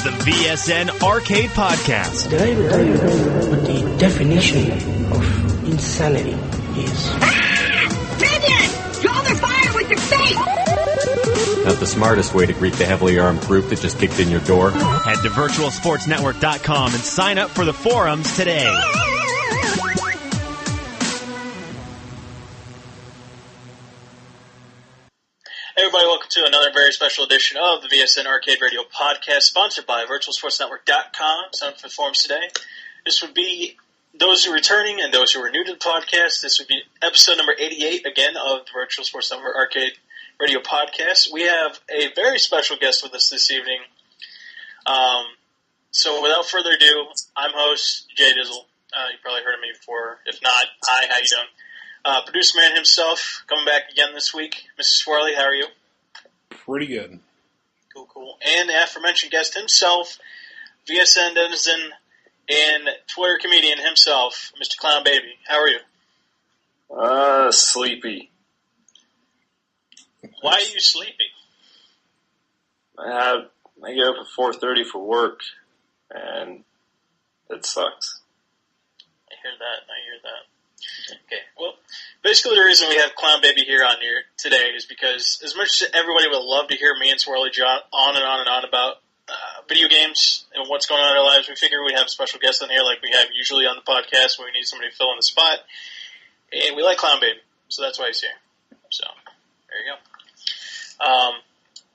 the VSN Arcade Podcast. Did I ever tell you what the definition of insanity is? Minion! Draw their fire with your face! Not the smartest way to greet the heavily armed group that just kicked in your door. Head to virtualsportsnetwork.com and sign up for the forums today. Hey everybody, welcome to another very special edition of the VSN Arcade Radio Podcast, sponsored by virtualsportsnetwork.com. Sign up for the forums today. This would be those who are returning and those who are new to the podcast. This would be episode number 88, again, of the Virtual Sports Network Arcade Radio Podcast. We have a very special guest with us this evening. So without further ado, I'm host JayDizzle. You probably heard of me before. If not, hi, how you doing? Producer man himself, coming back again this week. Mr. Swarley, how are you? Pretty good. Cool. And the aforementioned guest himself, VSN denizen and Twitter comedian himself, Mr. Clwnbby. How are you? Sleepy. Why are you sleepy? I get up at 4:30 for work, and it sucks. I hear that. Okay, well, basically the reason we have Clwnbby here on here today is because as much as everybody would love to hear me and Swarley on and on about video games and what's going on in our lives, we figured we'd have a special guest on here like we have usually on the podcast when we need somebody to fill in the spot. And we like Clwnbby, so that's why he's here. So, there you go.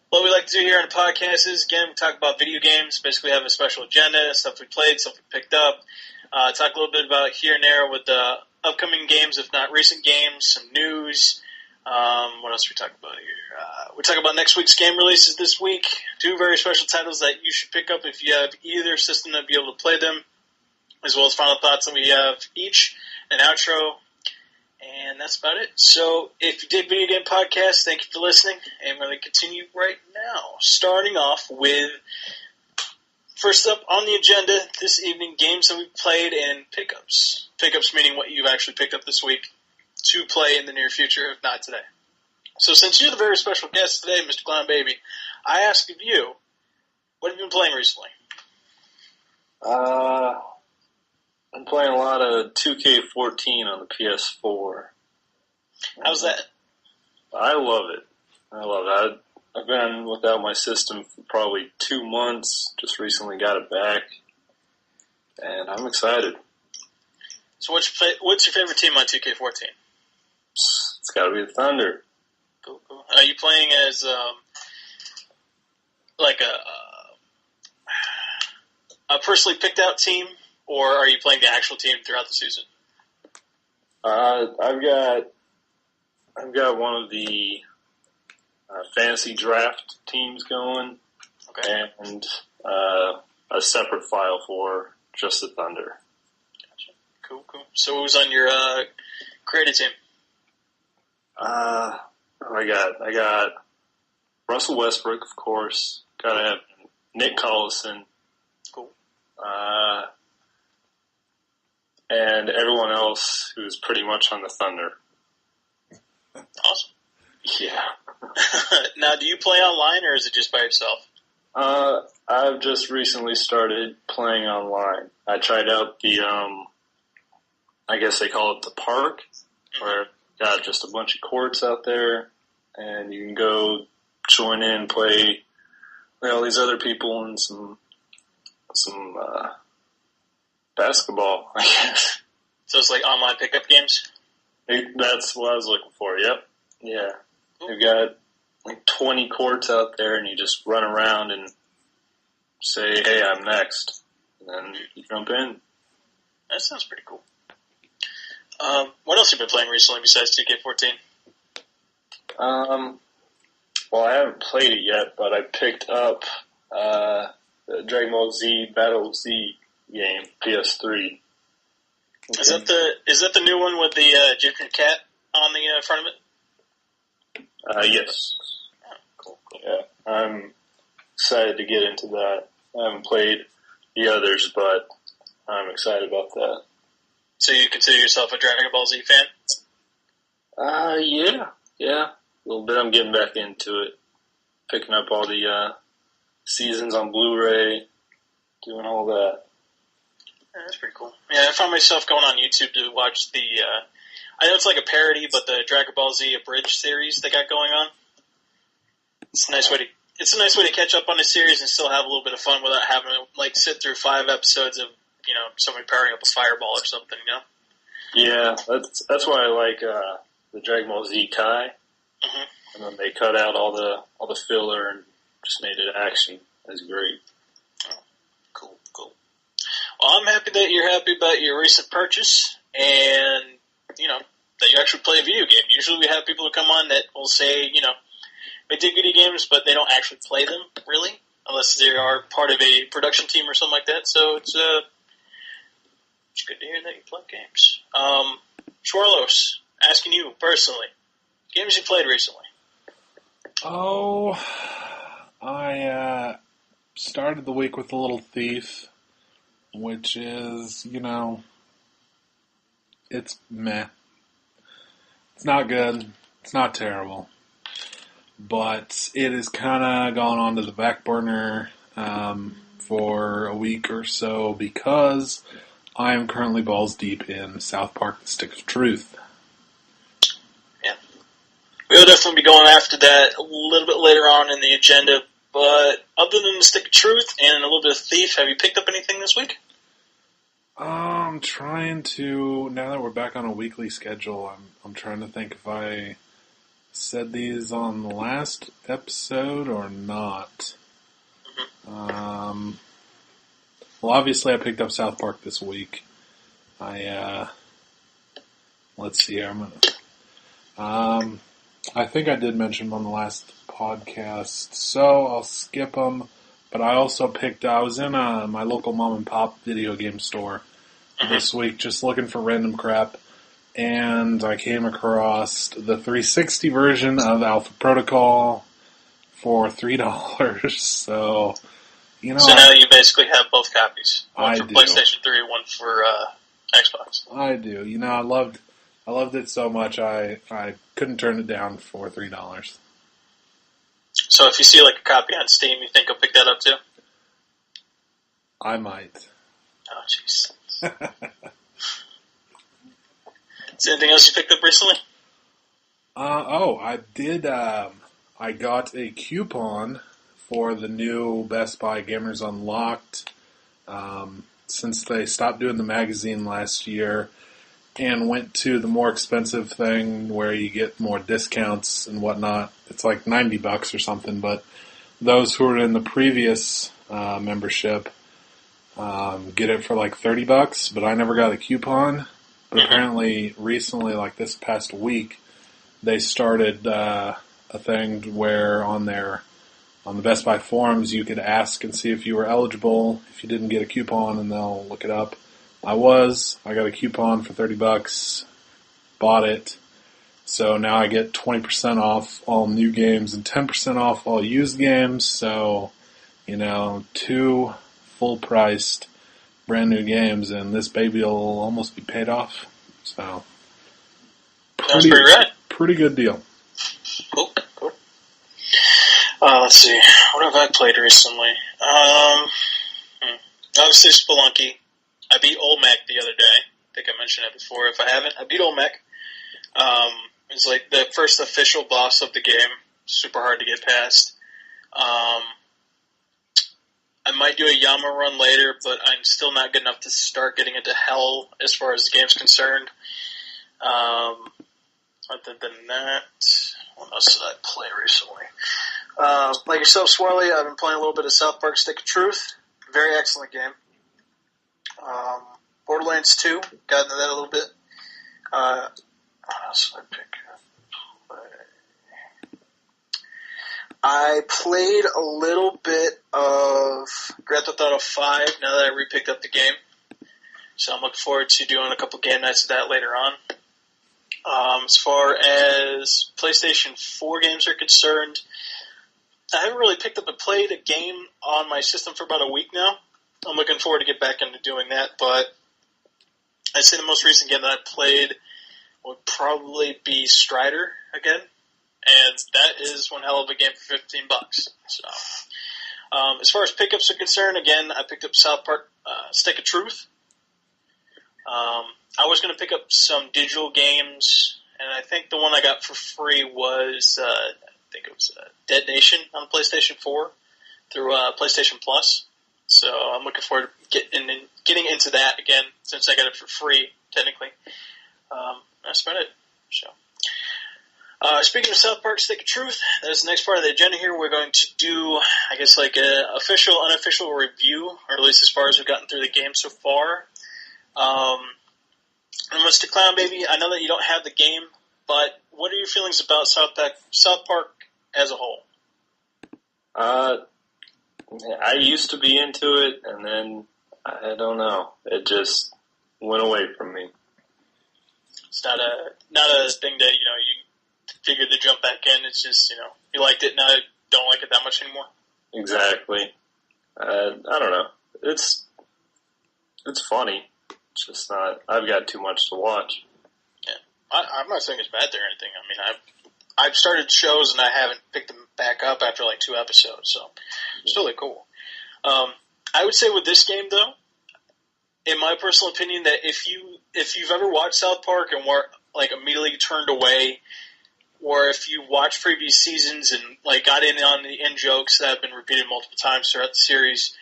What we like to do here on the podcast is, again, we talk about video games, basically have a special agenda, stuff we played, stuff we picked up, talk a little bit about here and there with the upcoming games, if not recent games, some news. What else we talk about here? We talk about next week's game releases this week. Two very special titles that you should pick up if you have either system to be able to play them, as well as final thoughts that we have each, an outro, and that's about it. So if you did Video Game Podcast, thank you for listening, and we're going to continue right now. Starting off with, first up on the agenda this evening, games that we've played and pickups. Pickups meaning what you've actually picked up this week to play in the near future, if not today. So since you're the very special guest today, Mr. Clwnbby, I ask of you, what have you been playing recently? I'm playing a lot of 2K14 on the PS4. How's that? I love it. I've been without my system for probably 2 months. Just recently got it back, and I'm excited. So what's your favorite team on 2K14? It's got to be the Thunder. Cool. Are you playing as like a personally picked out team, or are you playing the actual team throughout the season? I've got one of the fantasy draft teams going, okay, and a separate file for just the Thunder. Gotcha. Cool. So who's on your creative team? I got Russell Westbrook, of course. Gotta have Nick Collison. Cool. And everyone else who's pretty much on the Thunder. Awesome. Yeah. Now, do you play online, or is it just by yourself? I've just recently started playing online. I tried out the, I guess they call it the park, where got just a bunch of courts out there, and you can go join in, play with all these other people, and some basketball, I guess. So it's like online pickup games? That's what I was looking for, yep. Yeah. Cool. They've got like 20 courts out there, and you just run around and say, hey, I'm next. And then you jump in. That sounds pretty cool. What else have you been playing recently besides 2K14? Well, I haven't played it yet, but I picked up the Dragon Ball Z Battle Z game, PS3. Okay. Is that the new one with the Egyptian cat on the front of it? Yes. Oh, cool. Yeah, I'm excited to get into that. I haven't played the others, but I'm excited about that. So you consider yourself a Dragon Ball Z fan? Yeah. A little bit. I'm getting back into it. Picking up all the seasons on Blu-ray, doing all that. Yeah, that's pretty cool. Yeah, I found myself going on YouTube to watch the, I know it's like a parody, but the Dragon Ball Z Abridged series they got going on. It's a nice way to catch up on the series and still have a little bit of fun without having to, like, sit through 5 episodes of, somebody powering up a fireball or something, Yeah, that's why I like the Dragon Ball Z Kai. Mm-hmm. And then they cut out all the filler and just made it action. That's great. Oh, cool. Well, I'm happy that you're happy about your recent purchase and, that you actually play a video game. Usually we have people who come on that will say, they dig video games, but they don't actually play them, really, unless they are part of a production team or something like that. So it's good to hear that you play games. Schwarlos, asking you personally, games you played recently. Oh, I started the week with A Little Thief, which is, it's meh. It's not good. It's not terrible. But it has kind of gone onto the back burner for a week or so because I am currently balls deep in South Park: The Stick of Truth. Yeah. We'll definitely be going after that a little bit later on in the agenda, but other than The Stick of Truth and a little bit of Thief, have you picked up anything this week? I'm trying to, now that we're back on a weekly schedule, I'm trying to think if I said these on the last episode or not. Mm-hmm. Well, obviously I picked up South Park this week. Let's see here. I think I did mention them on the last podcast, so I'll skip them. But I also I was in my local mom and pop video game store this week just looking for random crap, and I came across the 360 version of Alpha Protocol for $3. So, So now you basically have both copies. One for do. PlayStation 3, one for Xbox. I do. I loved it so much I couldn't turn it down for $3. So if you see like a copy on Steam, you think I'll pick that up too? I might. Oh, jeez. Is there anything else you picked up recently? I did. I got a coupon for the new Best Buy Gamers Unlocked since they stopped doing the magazine last year and went to the more expensive thing where you get more discounts and whatnot. It's like $90 or something, but those who are in the previous membership get it for like $30, but I never got a coupon. But apparently recently, like this past week, they started a thing where on the Best Buy forums you could ask and see if you were eligible if you didn't get a coupon, and they'll look it up. I got a coupon for $30, bought it, so now I get 20% off all new games and 10% off all used games, so, 2 full-priced brand new games, and this baby will almost be paid off, so. That's pretty rad. Pretty good deal. Cool. Let's see, what have I played recently? Obviously Spelunky. I beat Olmec the other day. I think I mentioned it before. If I haven't, I beat Olmec. It's like the first official boss of the game. Super hard to get past. I might do a Yama run later, but I'm still not good enough to start getting into Hell as far as the game's concerned. Other than that, what else did I play recently? Like yourself, Swarley, I've been playing a little bit of South Park: Stick of Truth. Very excellent game. Borderlands 2, got into that a little bit. What else did I pick up? I played a little bit of Grand Theft Auto 5 now that I re-picked up the game. So I'm looking forward to doing a couple game nights of that later on. As far as PlayStation 4 games are concerned, I haven't really picked up and played a game on my system for about a week now. I'm looking forward to get back into doing that, but I'd say the most recent game that I played would probably be Strider again, and that is one hell of a game for $15. So As far as pickups are concerned, again, I picked up South Park Stick of Truth. I was going to pick up some digital games, and I think the one I got for free was, I think it was Dead Nation on PlayStation 4 through PlayStation Plus. So I'm looking forward to getting into that again, since I got it for free, technically. That's about it. So, speaking of South Park Stick of Truth, that's the next part of the agenda here. We're going to do, I guess, like an official, unofficial review, or at least as far as we've gotten through the game so far. And Mr. Clwnbby, I know that you don't have the game, but what are your feelings about South Park as a whole? I used to be into it, and then, I don't know, it just went away from me. It's not a thing that, you figured to jump back in. It's just, you liked it, now you don't like it that much anymore. Exactly. I don't know. It's funny. It's just not, I've got too much to watch. Yeah. I'm not saying it's bad there or anything. I mean, I've started shows and I haven't picked them back up after like 2 episodes, so it's really cool. I would say with this game, though, in my personal opinion, that if you've ever watched South Park and were like immediately turned away, or if you watched previous seasons and like got in on the in jokes that have been repeated multiple times throughout the series,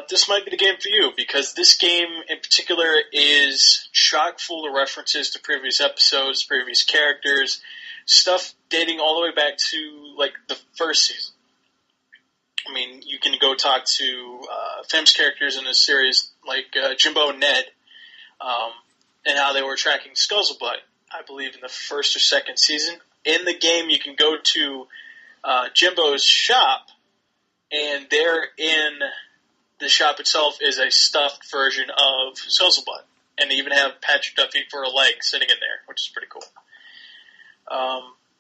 this might be the game for you, because this game in particular is chock full of references to previous episodes, previous characters, stuff dating all the way back to like the first season. I mean, you can go talk to famous characters in this series like Jimbo and Ned, and how they were tracking Scuzzlebutt, I believe, in the first or second season. In the game, you can go to Jimbo's shop, and there in the shop itself is a stuffed version of Scuzzlebutt, and they even have Patrick Duffy for a leg sitting in there, which is pretty cool.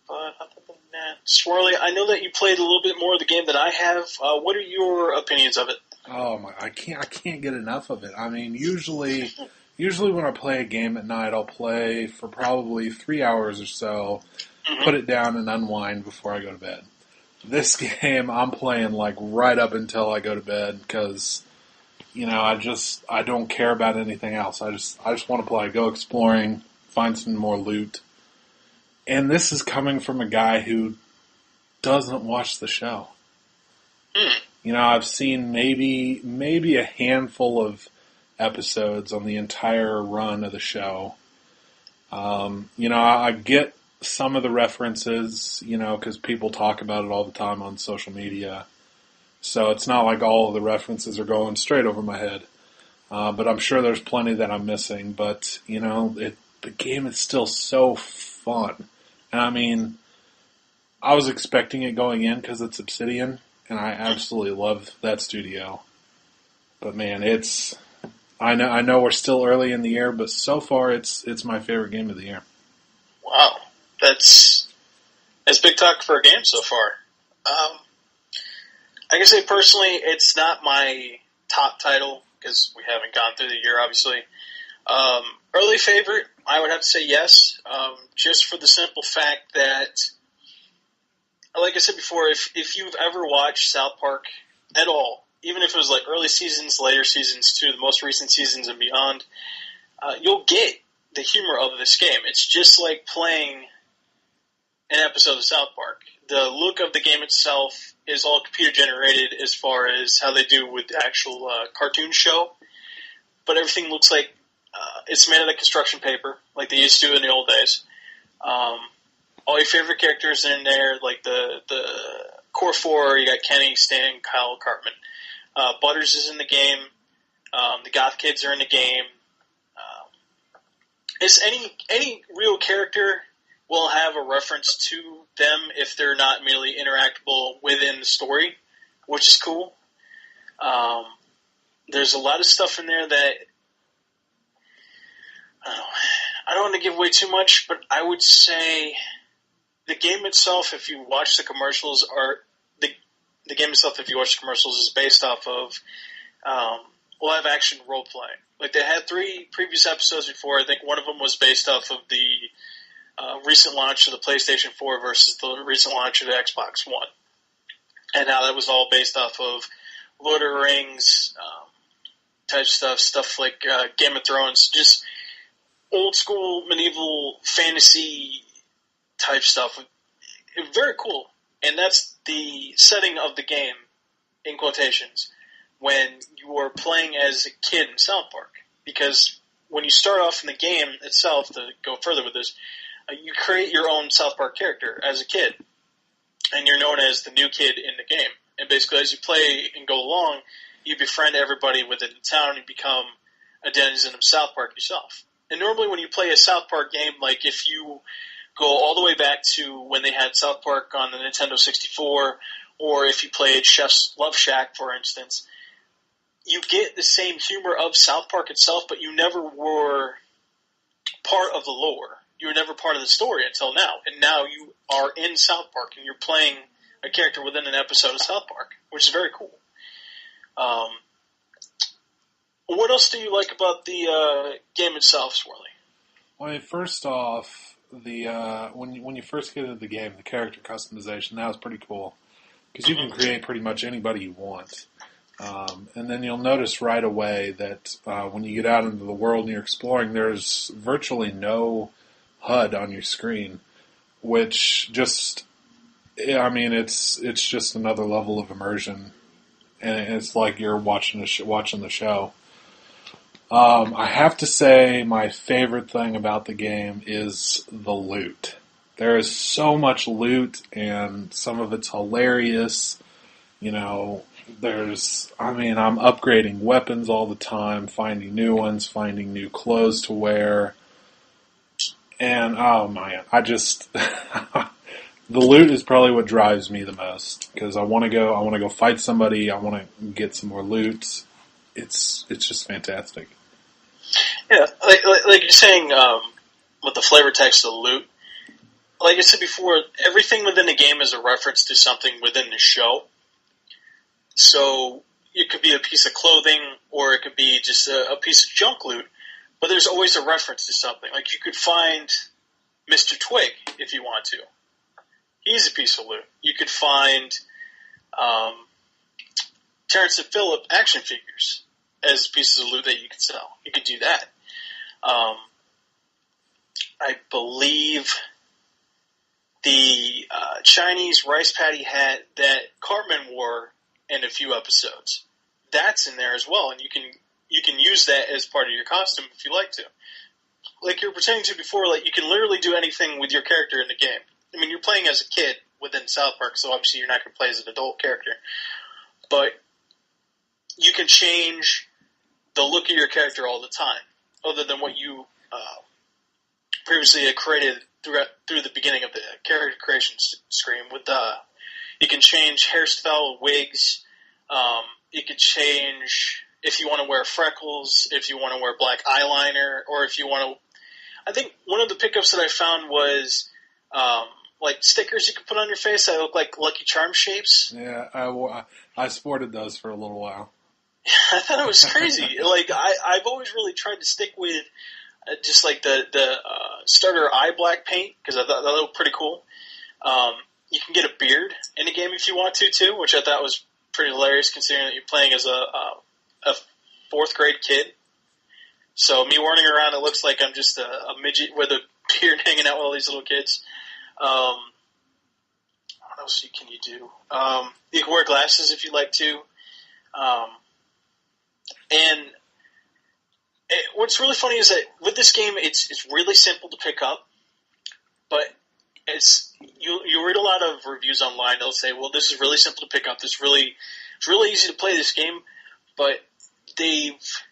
But other than that, Swarley, I know that you played a little bit more of the game than I have. What are your opinions of it? Oh my! I can't get enough of it. I mean, usually when I play a game at night, I'll play for probably 3 hours or so, put it down and unwind before I go to bed. This game, I'm playing like right up until I go to bed because, I don't care about anything else. I just want to play, go exploring, find some more loot. And this is coming from a guy who doesn't watch the show. I've seen maybe a handful of episodes on the entire run of the show. I get some of the references, because people talk about it all the time on social media. So it's not like all of the references are going straight over my head. But I'm sure there's plenty that I'm missing. But, the game is still so fun. And I mean, I was expecting it going in because it's Obsidian, and I absolutely love that studio. But man, I know we're still early in the year, but so far it's my favorite game of the year. Wow, that's big talk for a game so far. I can say personally, it's not my top title because we haven't gone through the year, obviously. Early favorite, I would have to say yes, just for the simple fact that, like I said before, if you've ever watched South Park at all, even if it was like early seasons, later seasons to the most recent seasons and beyond, you'll get the humor of this game. It's just like playing an episode of South Park. The look of the game itself is all computer generated as far as how they do with the actual cartoon show, but everything looks like it's made out of construction paper, like they used to in the old days. All your favorite characters are in there, like the core 4. You got Kenny, Stan, Kyle, Cartman. Butters is in the game. The Goth Kids are in the game. It's any real character will have a reference to them if they're not immediately interactable within the story, which is cool. There's a lot of stuff in there that I don't want to give away too much, but I would say the game itself, if you watch the commercials, the game itself, if you watch the commercials, is based off of live action role play. Like they had 3 previous episodes before. I think one of them was based off of the recent launch of the PlayStation 4 versus the recent launch of the Xbox One. and how that was all based off of Lord of the Rings type stuff like Game of Thrones, just old school medieval fantasy type stuff. Very cool. And that's the setting of the game, in quotations, when you are playing as a kid in South Park. Because when you start off in the game itself, to go further with this, you create your own South Park character as a kid. And you're known as the new kid in the game. And basically, as you play and go along, you befriend everybody within the town and become a denizen of South Park yourself. And normally when you play a South Park game, like if you go all the way back to when they had South Park on the Nintendo 64, or if you played Chef's Love Shack, for instance, you get the same humor of South Park itself, but you never were part of the lore. You were never part of the story until now. And now you are in South Park, and you're playing a character within an episode of South Park, which is very cool. What else do you like about the game itself, Swarley? Well, first off, the when you first get into the game, the character customization, that was pretty cool. Because you can create pretty much anybody you want. And then you'll notice right away that when you get out into the world and you're exploring, there's virtually no HUD on your screen, which just, it's just another level of immersion, and it's like you're watching the show. I have to say my favorite thing about the game is the loot. There is so much loot, and some of it's hilarious. I'm upgrading weapons all the time, finding new ones, finding new clothes to wear. And, oh man, the loot is probably what drives me the most, because I want to go fight somebody, I want to get some more loot. It's just fantastic. Yeah, like you're saying, with the flavor text of the loot, like I said before, everything within the game is a reference to something within the show. So it could be a piece of clothing, or it could be just a piece of junk loot, but there's always a reference to something. Like you could find Mr. Twig if you want to. He's a piece of loot. You could find Terrence and Phillip action figures as pieces of loot that you could sell. You could do that. I believe the Chinese rice patty hat that Cartman wore in a few episodes, that's in there as well, and you can use that as part of your costume if you like to. Like you were pretending to before, like you can literally do anything with your character in the game. I mean, you're playing as a kid within South Park, so obviously you're not going to play as an adult character. But you can change the look of your character all the time, other than what you previously had created through the beginning of the character creation screen. With you can change hairstyle, wigs. You could change if you want to wear freckles, if you want to wear black eyeliner, or if you want to. I think one of the pickups that I found was like stickers you could put on your face that look like Lucky Charm shapes. Yeah, I sported those for a little while. I thought it was crazy. Like I've always really tried to stick with just like the starter eye black paint, because I thought that looked pretty cool. You can get a beard in the game if you want to too, which I thought was pretty hilarious considering that you're playing as a fourth grade kid. So me running around, it looks like I'm just a midget with a beard hanging out with all these little kids. What else can you do? You can wear glasses if you like to. What's really funny is that with this game, it's really simple to pick up, but you read a lot of reviews online. They'll say, "Well, this is really simple to pick up. It's really easy to play this game," but they've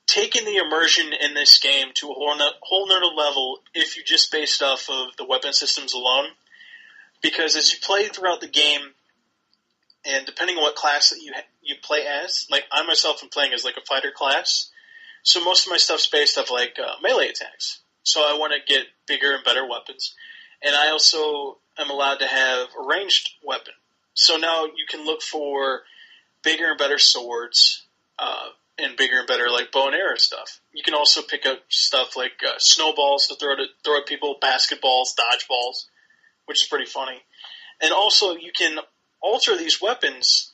taken the immersion in this game to a whole nother level if you just based off of the weapon systems alone. Because as you play throughout the game, and depending on what class that you play as, like I myself am playing as like a fighter class, so most of my stuff's based off like melee attacks. So I want to get bigger and better weapons, and I also am allowed to have a ranged weapon. So now you can look for bigger and better swords, and bigger and better like bow and arrow stuff. You can also pick up stuff like snowballs to throw at people, basketballs, dodgeballs, which is pretty funny. And also you can alter these weapons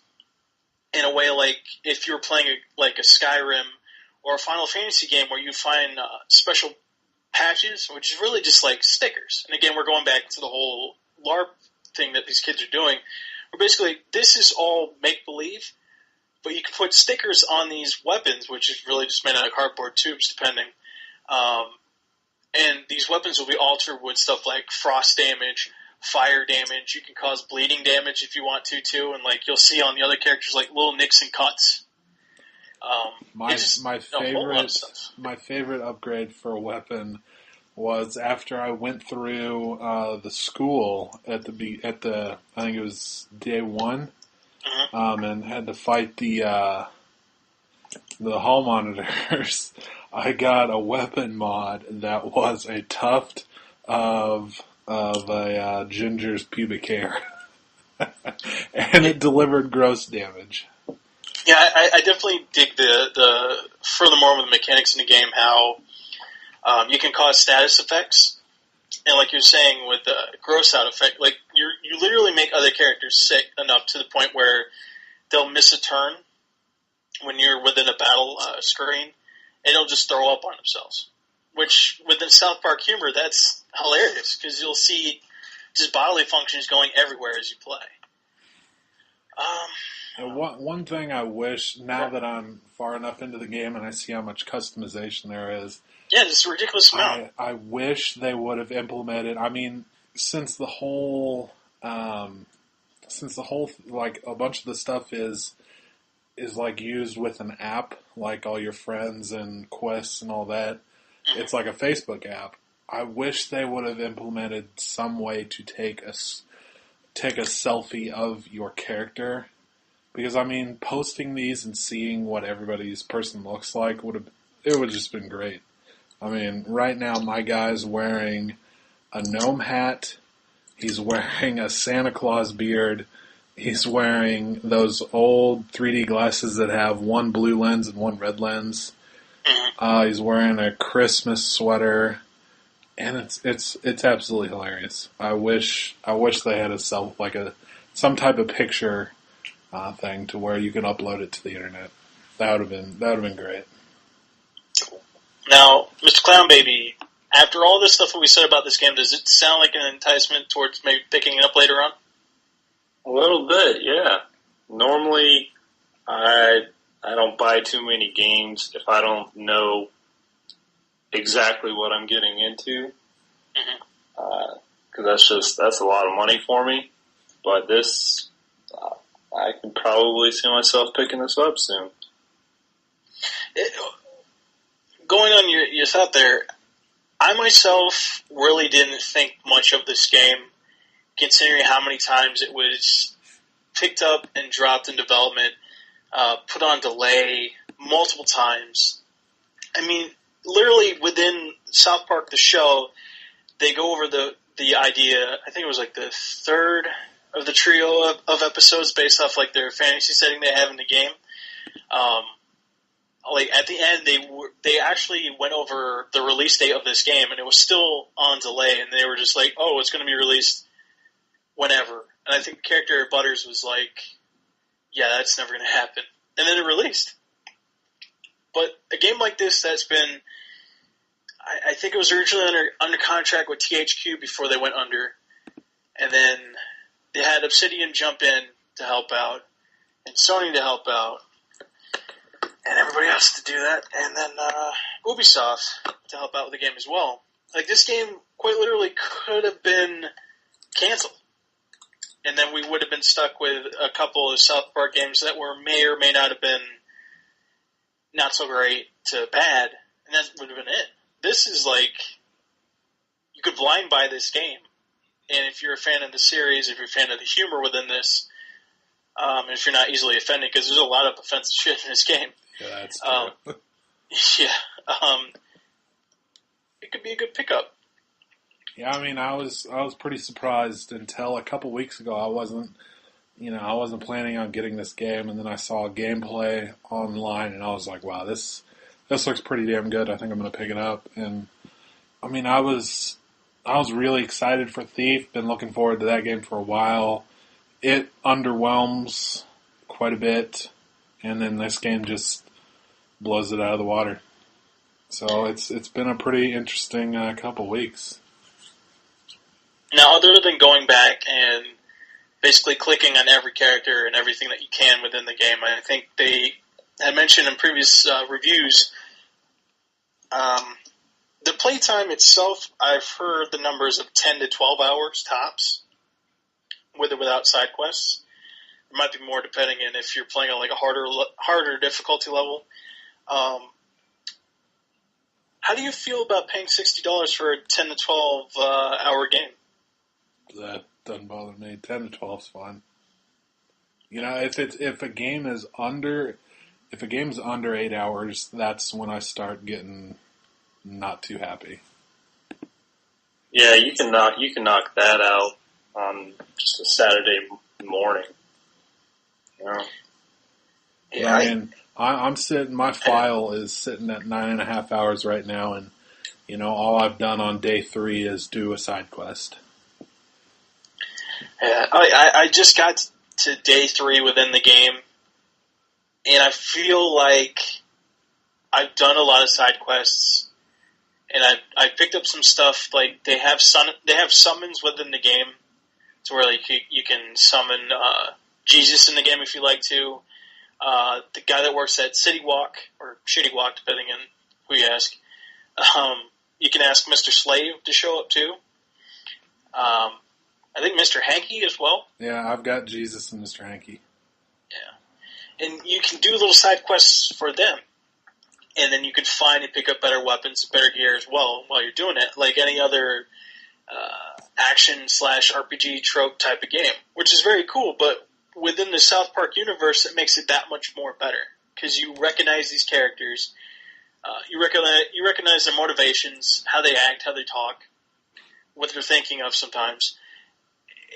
in a way like if you're playing like a Skyrim or a Final Fantasy game where you find special patches, which is really just like stickers. And again, we're going back to the whole LARP thing that these kids are doing. Where basically, this is all make-believe, but you can put stickers on these weapons, which is really just made out of cardboard tubes, depending. And these weapons will be altered with stuff like frost damage, fire damage. You can cause bleeding damage if you want to, too. And like you'll see on the other characters, like little nicks and cuts. My favorite upgrade for a weapon was after I went through the school at the I think it was day 1, and had to fight the hall monitors. I got a weapon mod that was a tuft of a ginger's pubic hair, and it delivered gross damage. Yeah, I definitely dig the furthermore with the mechanics in the game, how you can cause status effects, and like you're saying with the gross out effect, like you literally make other characters sick enough to the point where they'll miss a turn when you're within a battle screen, and they'll just throw up on themselves. Which, within South Park humor, that's hilarious, because you'll see just bodily functions going everywhere as you play. One thing I wish, now that I'm far enough into the game and I see how much customization there is... Yeah, it's a ridiculous amount. I wish they would have implemented... I mean, since the whole, like, a bunch of the stuff is like, used with an app, like all your friends and quests and all that, it's like a Facebook app. I wish they would have implemented some way to take a selfie of your character. Because, I mean, posting these and seeing what everybody's person looks like would have just been great. I mean, right now my guy's wearing a gnome hat. He's wearing a Santa Claus beard. He's wearing those old 3D glasses that have one blue lens and one red lens. He's wearing a Christmas sweater. And it's absolutely hilarious. I wish they had some type of picture thing to where you can upload it to the internet. That would have been great. Now, Mr. Clwnbby, after all this stuff that we said about this game, does it sound like an enticement towards maybe picking it up later on? A little bit, yeah. Normally, I don't buy too many games if I don't know exactly what I'm getting into. Because that's a lot of money for me. But this, I can probably see myself picking this up soon. Going on your thought there, I myself really didn't think much of this game, considering how many times it was picked up and dropped in development, put on delay multiple times. I mean, literally within South Park the show, they go over the idea, I think it was like the third of the trio of episodes based off like their fantasy setting they have in the game. Like at the end, they actually went over the release date of this game, and it was still on delay, and they were just like, "Oh, it's going to be released whenever." And I think the character Butters was like, "Yeah, that's never going to happen," and then it released. But a game like this that's been, I think it was originally under contract with THQ before they went under, and then they had Obsidian jump in to help out, and Sony to help out, and everybody else to do that, and then Ubisoft to help out with the game as well. Like, this game quite literally could have been canceled, and then we would have been stuck with a couple of South Park games that may or may not have been not so great to bad, and that would have been it. This is like, you could blind buy this game, and if you're a fan of the series, if you're a fan of the humor within this, if you're not easily offended, because there's a lot of offensive shit in this game. Yeah, that's true. It could be a good pickup. Yeah, I mean, I was pretty surprised until a couple weeks ago. I wasn't planning on getting this game, and then I saw gameplay online, and I was like, wow, this looks pretty damn good. I think I'm going to pick it up. And I mean, I was really excited for Thief. Been looking forward to that game for a while. it underwhelms quite a bit, and then this game just blows it out of the water. So it's been a pretty interesting couple weeks. Now, other than going back and basically clicking on every character and everything that you can within the game, I think they had mentioned in previous reviews, the playtime itself, I've heard the numbers of 10 to 12 hours tops, with or without side quests. There might be more depending on if you're playing on like a harder difficulty level. How do you feel about paying $60 for a 10 to 12 hour game? That doesn't bother me. 10 to 12 is fine. You know, if a game is under 8 hours, that's when I start getting not too happy. Yeah, you can knock that out on just a Saturday morning. You know? Yeah, I mean, I'm sitting. My file is sitting at 9.5 hours right now, and you know, all I've done on day 3 is do a side quest. Yeah, I just got to day 3 within the game, and I feel like I've done a lot of side quests, and I picked up some stuff. Like they have summons within the game, to where like you can summon Jesus in the game if you like to. The guy that works at City Walk or Shitty Walk, depending on who you ask. You can ask Mr. Slave to show up too. I think Mr. Hanky as well. Yeah, I've got Jesus and Mr. Hanky. Yeah. And you can do little side quests for them. And then you can find and pick up better weapons, better gear as well while you're doing it, like any other action/RPG trope type of game, which is very cool. But within the South Park universe, it makes it that much more better because you recognize these characters, you recognize their motivations, how they act, how they talk, what they're thinking of sometimes,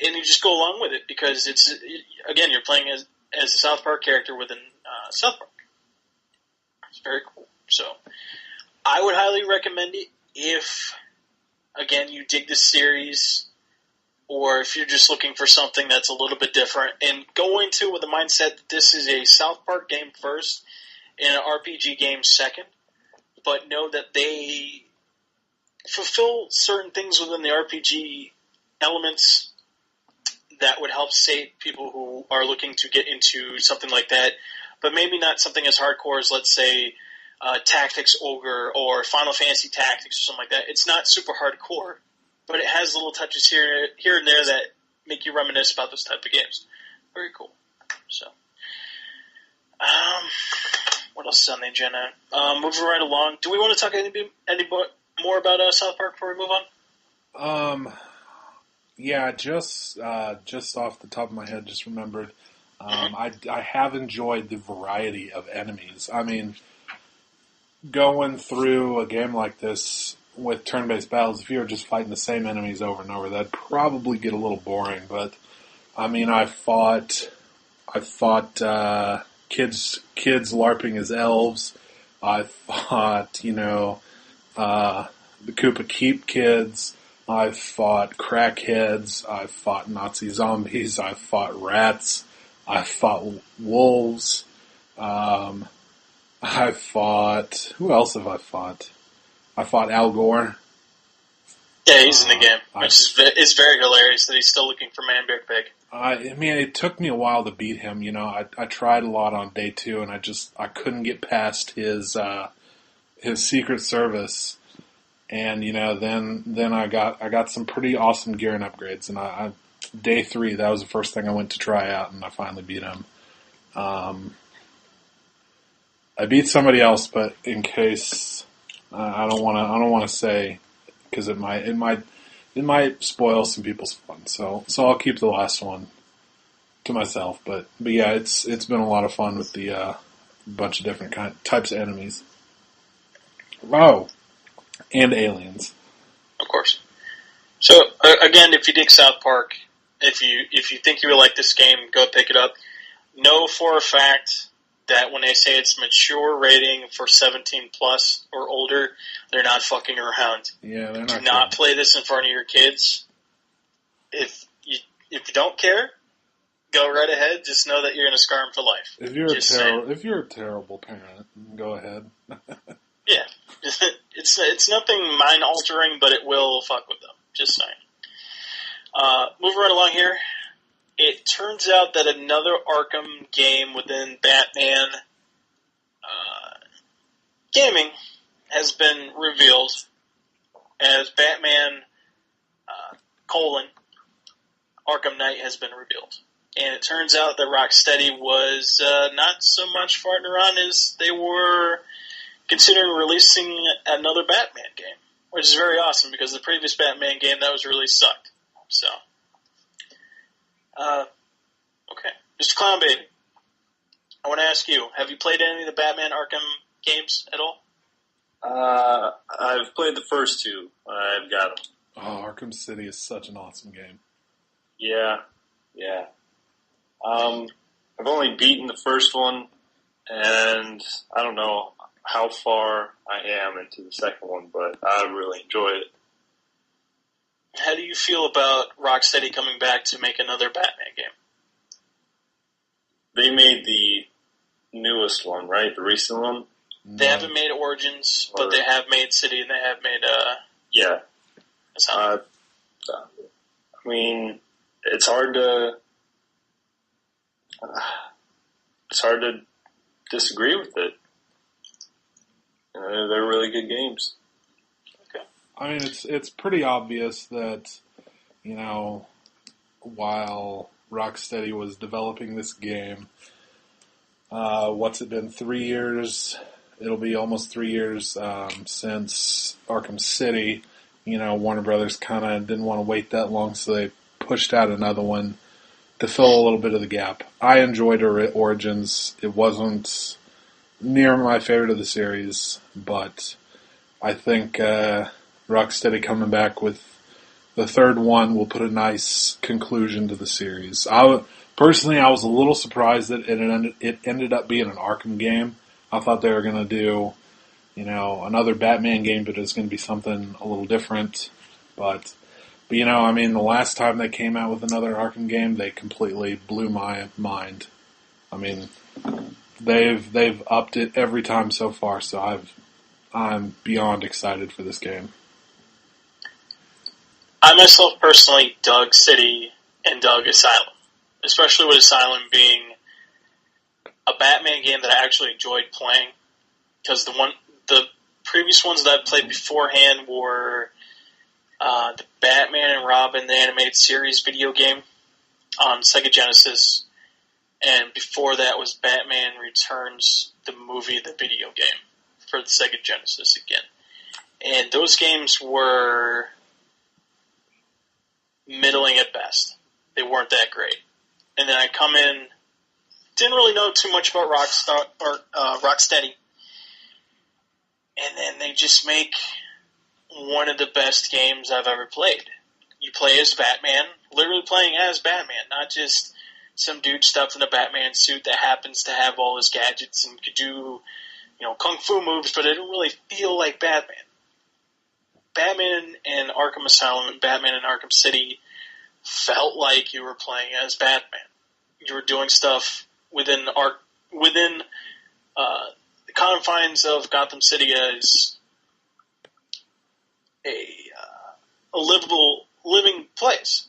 and you just go along with it because you're playing as a South Park character within South Park. It's very cool. So I would highly recommend it if, again, you dig this series, or if you're just looking for something that's a little bit different, and go into it with the mindset that this is a South Park game first and an RPG game second, but know that they fulfill certain things within the RPG elements that would help save people who are looking to get into something like that, but maybe not something as hardcore as, let's say, Tactics Ogre or Final Fantasy Tactics or something like that. It's not super hardcore, but it has little touches here and there that make you reminisce about those type of games. Very cool. So, what else is on the agenda? Moving right along. Do we want to talk any more about South Park before we move on? Yeah, just off the top of my head, just remembered. I have enjoyed the variety of enemies. I mean, going through a game like this with turn-based battles, if you were just fighting the same enemies over and over, that'd probably get a little boring. But I mean, I fought kids LARPing as elves. I fought, the Koopa Keep kids. I fought crackheads. I fought Nazi zombies. I fought rats. I fought wolves. I fought... Who else have I fought? I fought Al Gore. Yeah, he's in the game, which is very hilarious that he's still looking for Man Bear Pig. I mean, it took me a while to beat him. I tried a lot on day 2, and I couldn't get past his Secret Service. And then I got some pretty awesome gear and upgrades. And day 3, that was the first thing I went to try out, and I finally beat him. I beat somebody else, but in case I don't want to say, because it might spoil some people's fun. So I'll keep the last one to myself. But yeah, it's been a lot of fun with the bunch of different types of enemies. Oh, and aliens, of course. So again, if you dig South Park, if you think you would like this game, go pick it up. Know for a fact that when they say it's mature rating for 17 plus or older, they're not fucking around. Yeah, they're not. Do not play this in front of your kids. If you don't care, go right ahead. Just know that you're going to scar him for life. If you're a terrible parent, go ahead. Yeah. It's nothing mind-altering, but it will fuck with them. Just saying. Moving right along here. It turns out that another Arkham game within Batman gaming has been revealed as Batman Arkham Knight has been revealed. And it turns out that Rocksteady was not so much farting around as they were considering releasing another Batman game, which is very awesome because the previous Batman game that was released sucked. So, okay. Mr. Clwnbby, I want to ask you, have you played any of the Batman Arkham games at all? I've played the first two. I've got them. Oh, Arkham City is such an awesome game. Yeah. I've only beaten the first one, and I don't know how far I am into the second one, but I really enjoyed it. How do you feel about Rocksteady coming back to make another Batman game? They made the newest one, right? The recent one? They haven't made Origins, but they have made City, and they have made, Yeah. I mean, it's hard to disagree with it. They're really good games. Okay. I mean, it's pretty obvious that, while Rocksteady was developing this game, what's it been, 3 years? It'll be almost 3 years since Arkham City. Warner Brothers kind of didn't want to wait that long, so they pushed out another one to fill a little bit of the gap. I enjoyed Origins. It wasn't near my favorite of the series, but I think Rocksteady coming back with the third one will put a nice conclusion to the series. Personally, I was a little surprised that it ended up being an Arkham game. I thought they were going to do, another Batman game, but it's going to be something a little different. But the last time they came out with another Arkham game, they completely blew my mind. I mean, they've upped it every time so far, so I'm beyond excited for this game. I myself personally dug City and dug Asylum, especially with Asylum being a Batman game that I actually enjoyed playing, because the previous ones that I played beforehand were the Batman and Robin, the animated series video game on Sega Genesis, and before that was Batman Returns, the movie, the video game for the Sega Genesis again. And those games were middling at best. They weren't that great. And then I come in, didn't really know too much about Rocksteady. And then they just make one of the best games I've ever played. You play as Batman, literally playing as Batman, not just some dude stuffed in a Batman suit that happens to have all his gadgets and could do, kung fu moves, but it didn't really feel like Batman. Batman in Arkham Asylum and Batman in Arkham City felt like you were playing as Batman. You were doing stuff within the confines of Gotham City as a living place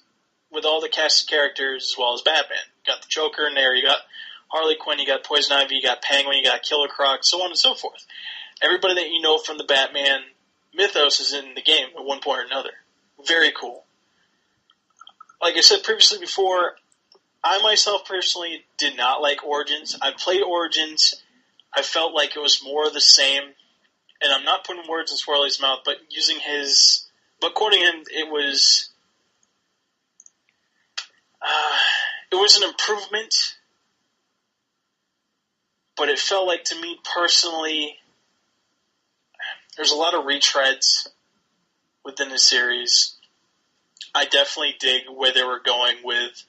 with all the cast of characters as well as Batman. You got the Joker in there, you got Harley Quinn, you got Poison Ivy, you got Penguin, you got Killer Croc, so on and so forth. Everybody that you know from the Batman mythos is in the game at one point or another. Very cool. Like I said previously before, I myself personally did not like Origins. I played Origins. I felt like it was more of the same. And I'm not putting words in Swarley's mouth, but quoting him, it was an improvement. But it felt like, to me personally, there's a lot of retreads within the series. I definitely dig where they were going with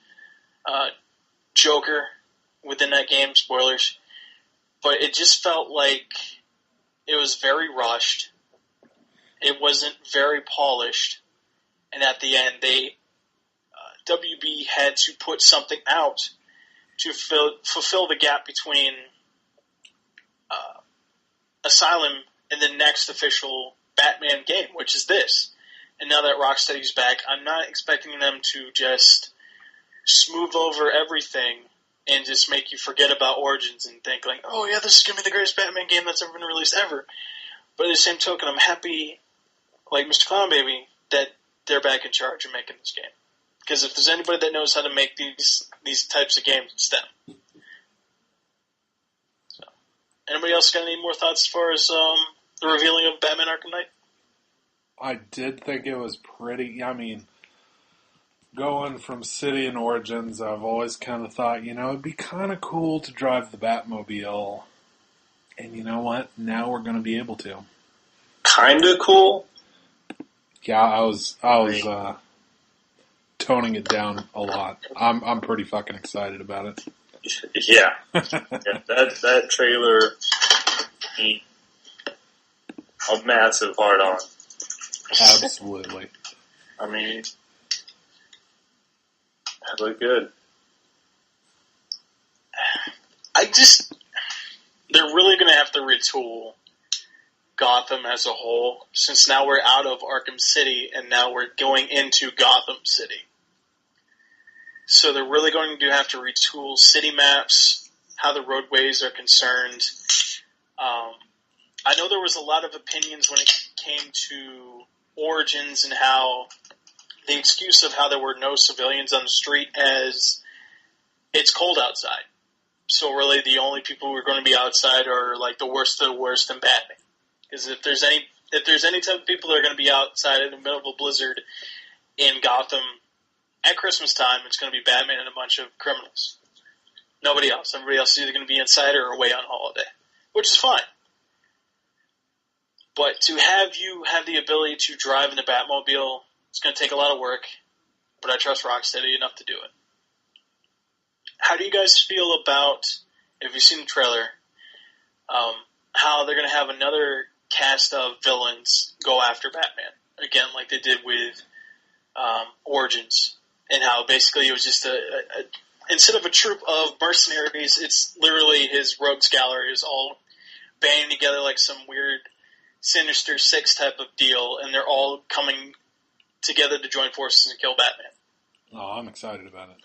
Joker within that game, spoilers. But it just felt like it was very rushed. It wasn't very polished. And at the end, WB had to put something out to fulfill the gap between Asylum and the next official Batman game, which is this. And now that Rocksteady's back, I'm not expecting them to just smooth over everything and just make you forget about Origins and think like, oh yeah, this is going to be the greatest Batman game that's ever been released ever. But at the same token, I'm happy, like Mr. Clwnbby, that they're back in charge of making this game. Because if there's anybody that knows how to make these types of games, it's them. So, anybody else got any more thoughts as far as the revealing of Batman Arkham Knight? I did think it was pretty, I mean, going from City and Origins, I've always kind of thought, it'd be kind of cool to drive the Batmobile. And you know what? Now we're going to be able to. Kind of cool? Yeah, I was toning it down a lot. I'm pretty fucking excited about it. Yeah. That trailer, a massive hard on. Absolutely. I mean, that looked good. They're really going to have to retool Gotham as a whole, since now we're out of Arkham City and now we're going into Gotham City. So they're really going to have to retool city maps, how the roadways are concerned. I know there was a lot of opinions when it came to Origins and how the excuse of how there were no civilians on the street as it's cold outside. So really the only people who are going to be outside are like the worst of the worst and Batman. Because if there's any type of people that are going to be outside in the middle of a blizzard in Gotham at Christmas time, it's going to be Batman and a bunch of criminals. Nobody else. Everybody else is either going to be inside or away on holiday, which is fine. But to have you have the ability to drive in the Batmobile, it's going to take a lot of work, but I trust Rocksteady enough to do it. How do you guys feel about, if you've seen the trailer, how they're going to have another cast of villains go after Batman? Again, like they did with Origins, and how basically it was just instead of a troop of mercenaries, it's literally his rogues gallery is all banding together like some weird Sinister Six type of deal, and they're all coming together to join forces and kill Batman. Oh, I'm excited about it.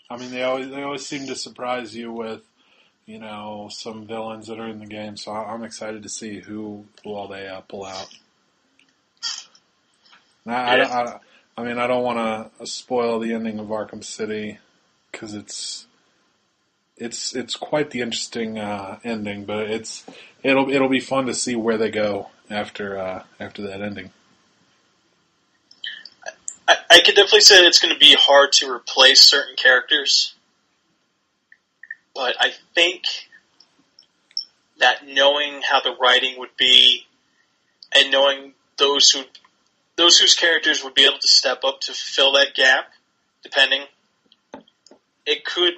I mean, they always seem to surprise you with, some villains that are in the game, so I'm excited to see who all they pull out. I don't want to spoil the ending of Arkham City, because it's quite the interesting ending, but it'll be fun to see where they go after that ending. I could definitely say that it's going to be hard to replace certain characters, but I think that knowing how the writing would be, and knowing those whose characters would be able to step up to fill that gap, depending, it could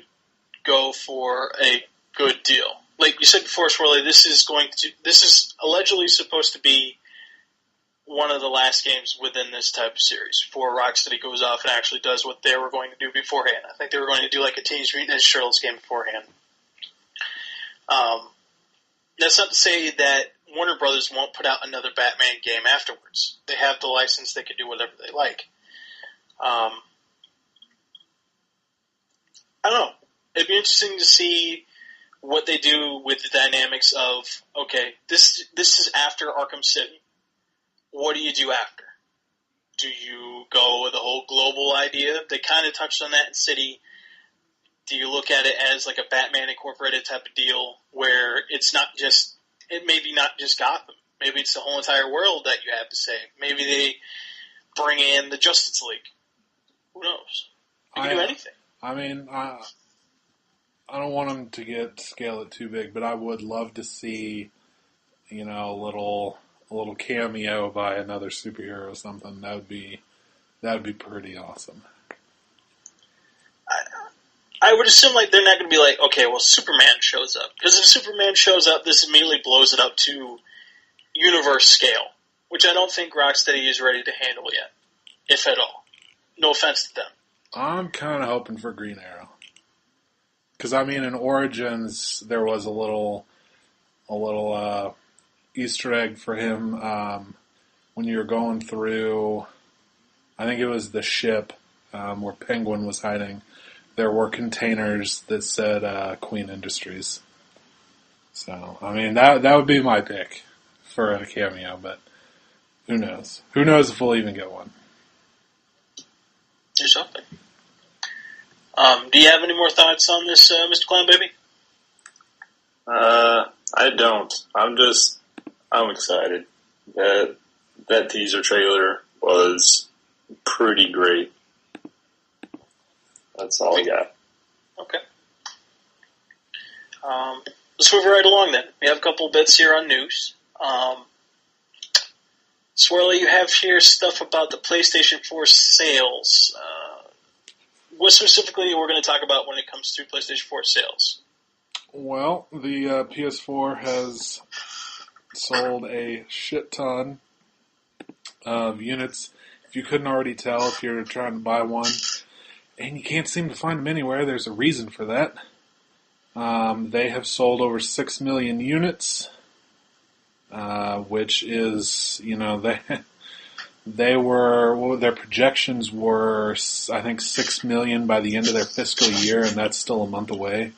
go for a good deal. Like you said before, Swarley, this is allegedly supposed to be one of the last games within this type of series before Rocksteady goes off and actually does what they were going to do beforehand. I think they were going to do like a Teenage Mutant Ninja Turtles game beforehand. That's not to say that Warner Brothers won't put out another Batman game afterwards. They have the license; they can do whatever they like. I don't know. It'd be interesting to see what they do with the dynamics of, okay, this is after Arkham City. What do you do after? Do you go with the whole global idea? They kind of touched on that in City. Do you look at it as like a Batman Incorporated type of deal where it may be not just Gotham. Maybe it's the whole entire world that you have to save. Maybe they bring in the Justice League. Who knows? You can do anything. I mean, I don't want them to scale it too big, but I would love to see, a little cameo by another superhero or something. That would be pretty awesome. I would assume like they're not going to be like, okay, well, Superman shows up, because if Superman shows up, this immediately blows it up to universe scale, which I don't think Rocksteady is ready to handle yet, if at all. No offense to them. I'm kind of hoping for Green Arrow. Because, I mean, in Origins, there was a little Easter egg for him when you were going through, I think it was the ship where Penguin was hiding. There were containers that said Queen Industries. So, I mean, that would be my pick for a cameo, but who knows? Who knows if we'll even get one? There's something. Do you have any more thoughts on this, Mr. Clwnbby? I don't. I'm excited. That teaser trailer was pretty great. That's all I got. Okay. Let's move right along then. We have a couple bits here on news. Swarley, you have here stuff about the PlayStation 4 sales. What specifically we're going to talk about when it comes to PlayStation 4 sales? Well, the PS4 has sold a shit ton of units. If you couldn't already tell, if you're trying to buy one and you can't seem to find them anywhere, there's a reason for that. They have sold over 6 million units, which is, their projections were, I think, 6 million by the end of their fiscal year, and that's still a month away.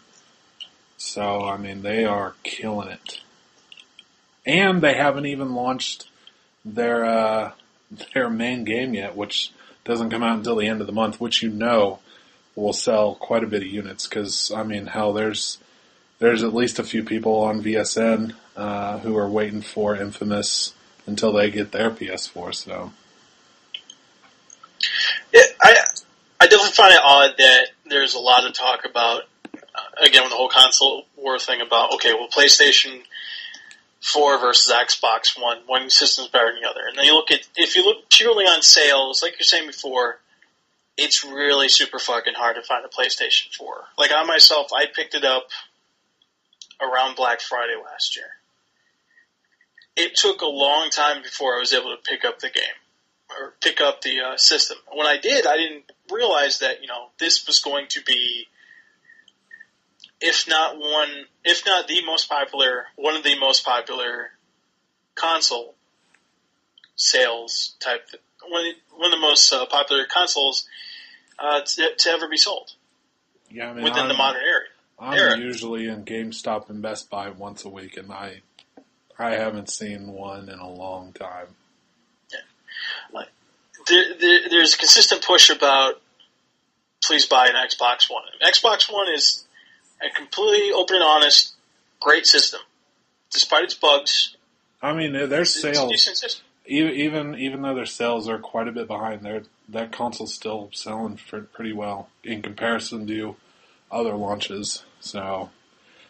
So, I mean, they are killing it. And they haven't even launched their main game yet, which doesn't come out until the end of the month, which will sell quite a bit of units, because, I mean, hell, there's at least a few people on VSN who are waiting for Infamous until they get their PS4, so. Yeah, I definitely find it odd that there's a lot of talk about, again, with the whole console war thing about, okay, well, PlayStation 4 versus Xbox one system's better than the other. And then if you look purely on sales, like you're saying before, it's really super fucking hard to find a PlayStation 4. Like, I myself, I picked it up around Black Friday last year. It took a long time before I was able to pick up the game, or pick up the system. When I did, I didn't realize that, this was going to be, if not the most popular, one of the most popular console sales type, one of the most popular consoles to ever be sold. Yeah, I mean, within the modern era. I'm usually in GameStop and Best Buy once a week, and I haven't seen one in a long time. Yeah. There's a consistent push about please buy an Xbox One. Xbox One is a completely open and honest, great system. Despite its bugs. I mean, their sales, it's a decent system. Even though their sales are quite a bit behind, that console's still selling pretty well in comparison to other launches. So,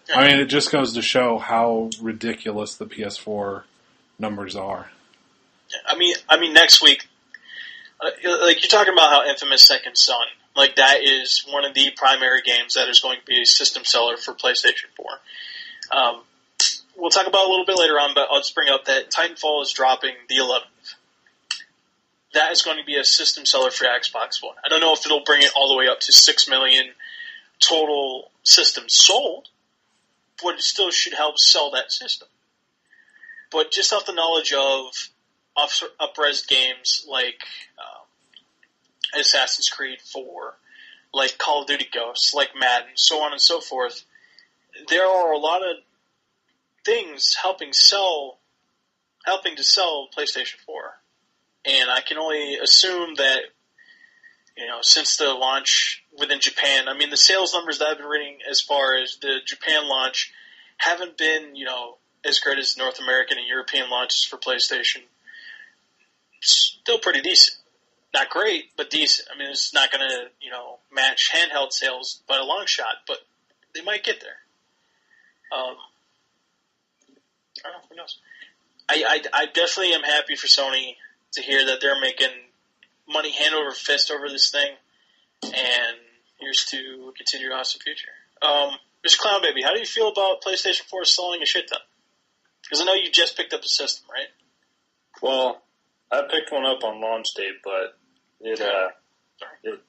yeah. I mean, it just goes to show how ridiculous the PS4 numbers are. I mean, next week, like you're talking about how Infamous Second Son, like that is one of the primary games that is going to be a system seller for PlayStation 4. We'll talk about it a little bit later on, but I'll just bring up that Titanfall is dropping the 11th. That is going to be a system seller for Xbox One. I don't know if it'll bring it all the way up to 6 million total systems sold, but it still should help sell that system. But just off the knowledge of up-res games like Assassin's Creed 4, like Call of Duty Ghosts, like Madden, so on and so forth, there are a lot of things helping to sell PlayStation 4. And I can only assume that, since the launch within Japan, I mean, the sales numbers that I've been reading as far as the Japan launch haven't been, as great as North American and European launches for PlayStation. Still pretty decent. Not great, but decent. I mean, it's not going to, match handheld sales by a long shot, but they might get there. I don't know, who knows? I definitely am happy for Sony to hear that they're making money hand over fist over this thing, and here's to continue your awesome future. Mr. Clwnbby, how do you feel about PlayStation 4 selling a shit ton? Because I know you just picked up the system, right? Well, I picked one up on launch day, but it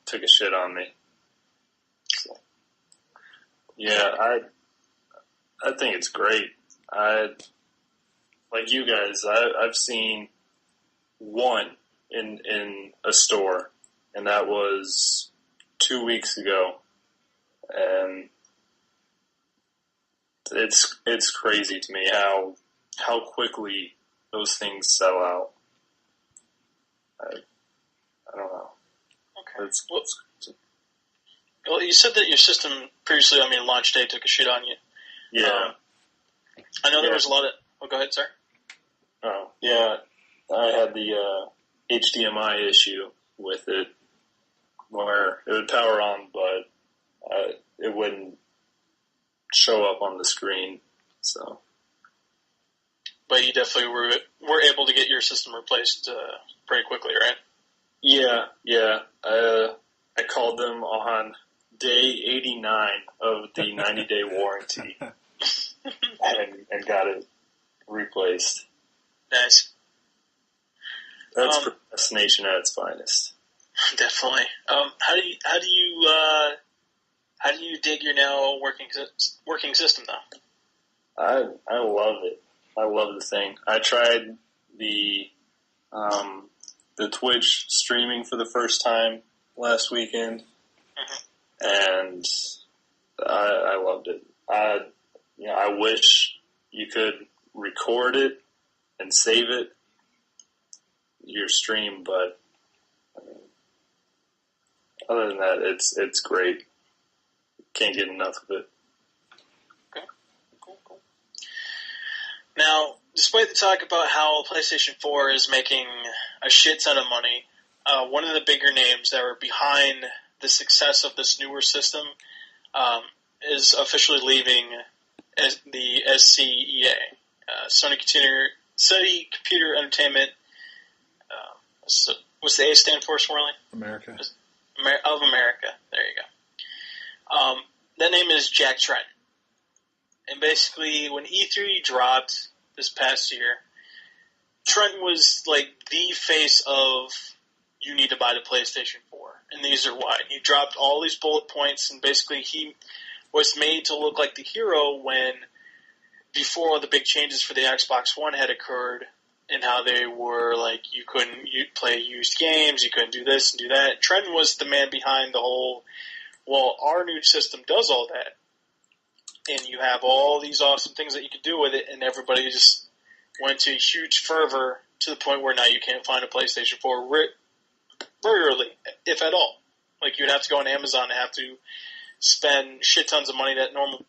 took a shit on me. So. Yeah, I think it's great. Like you guys, I've seen one in a store, and that was 2 weeks ago, and it's crazy to me how quickly those things sell out. I don't know. Okay. Well, you said that your system previously, launch day took a shit on you. Yeah. I know there was a lot of... Oh, go ahead, sir. Oh, yeah. I had the HDMI issue with it where it would power on, but it wouldn't show up on the screen. So, but you definitely were able to get your system replaced pretty quickly, right? Yeah. I called them on day 89 of the 90-day warranty and got it replaced. Nice. That's procrastination at its finest. Definitely. How do you dig your now working system though? I love it. I love the thing. I tried the Twitch streaming for the first time last weekend, and I loved it. I wish you could record it and save it, your stream, but other than that, it's great. Can't get enough of it. Okay, cool. Now, despite the talk about how PlayStation 4 is making a shit ton of money, one of the bigger names that are behind the success of this newer system is officially leaving the SCEA, Sony Computer Entertainment. What's the A stand for, Swarley? America. Of America. There you go. That name is Jack Tretton. And basically, when E3 dropped this past year, Tretton was like the face of you need to buy the PlayStation 4. And these are why. He dropped all these bullet points, and basically he was made to look like the hero when, before all the big changes for the Xbox One had occurred, and how they were like, you couldn't play used games, you couldn't do this and do that. Tretton was the man behind the whole, well, our new system does all that, and you have all these awesome things that you can do with it, and everybody just went to a huge fervor to the point where now you can't find a PlayStation 4 rarely, if at all. Like, you'd have to go on Amazon and have to spend shit tons of money that normal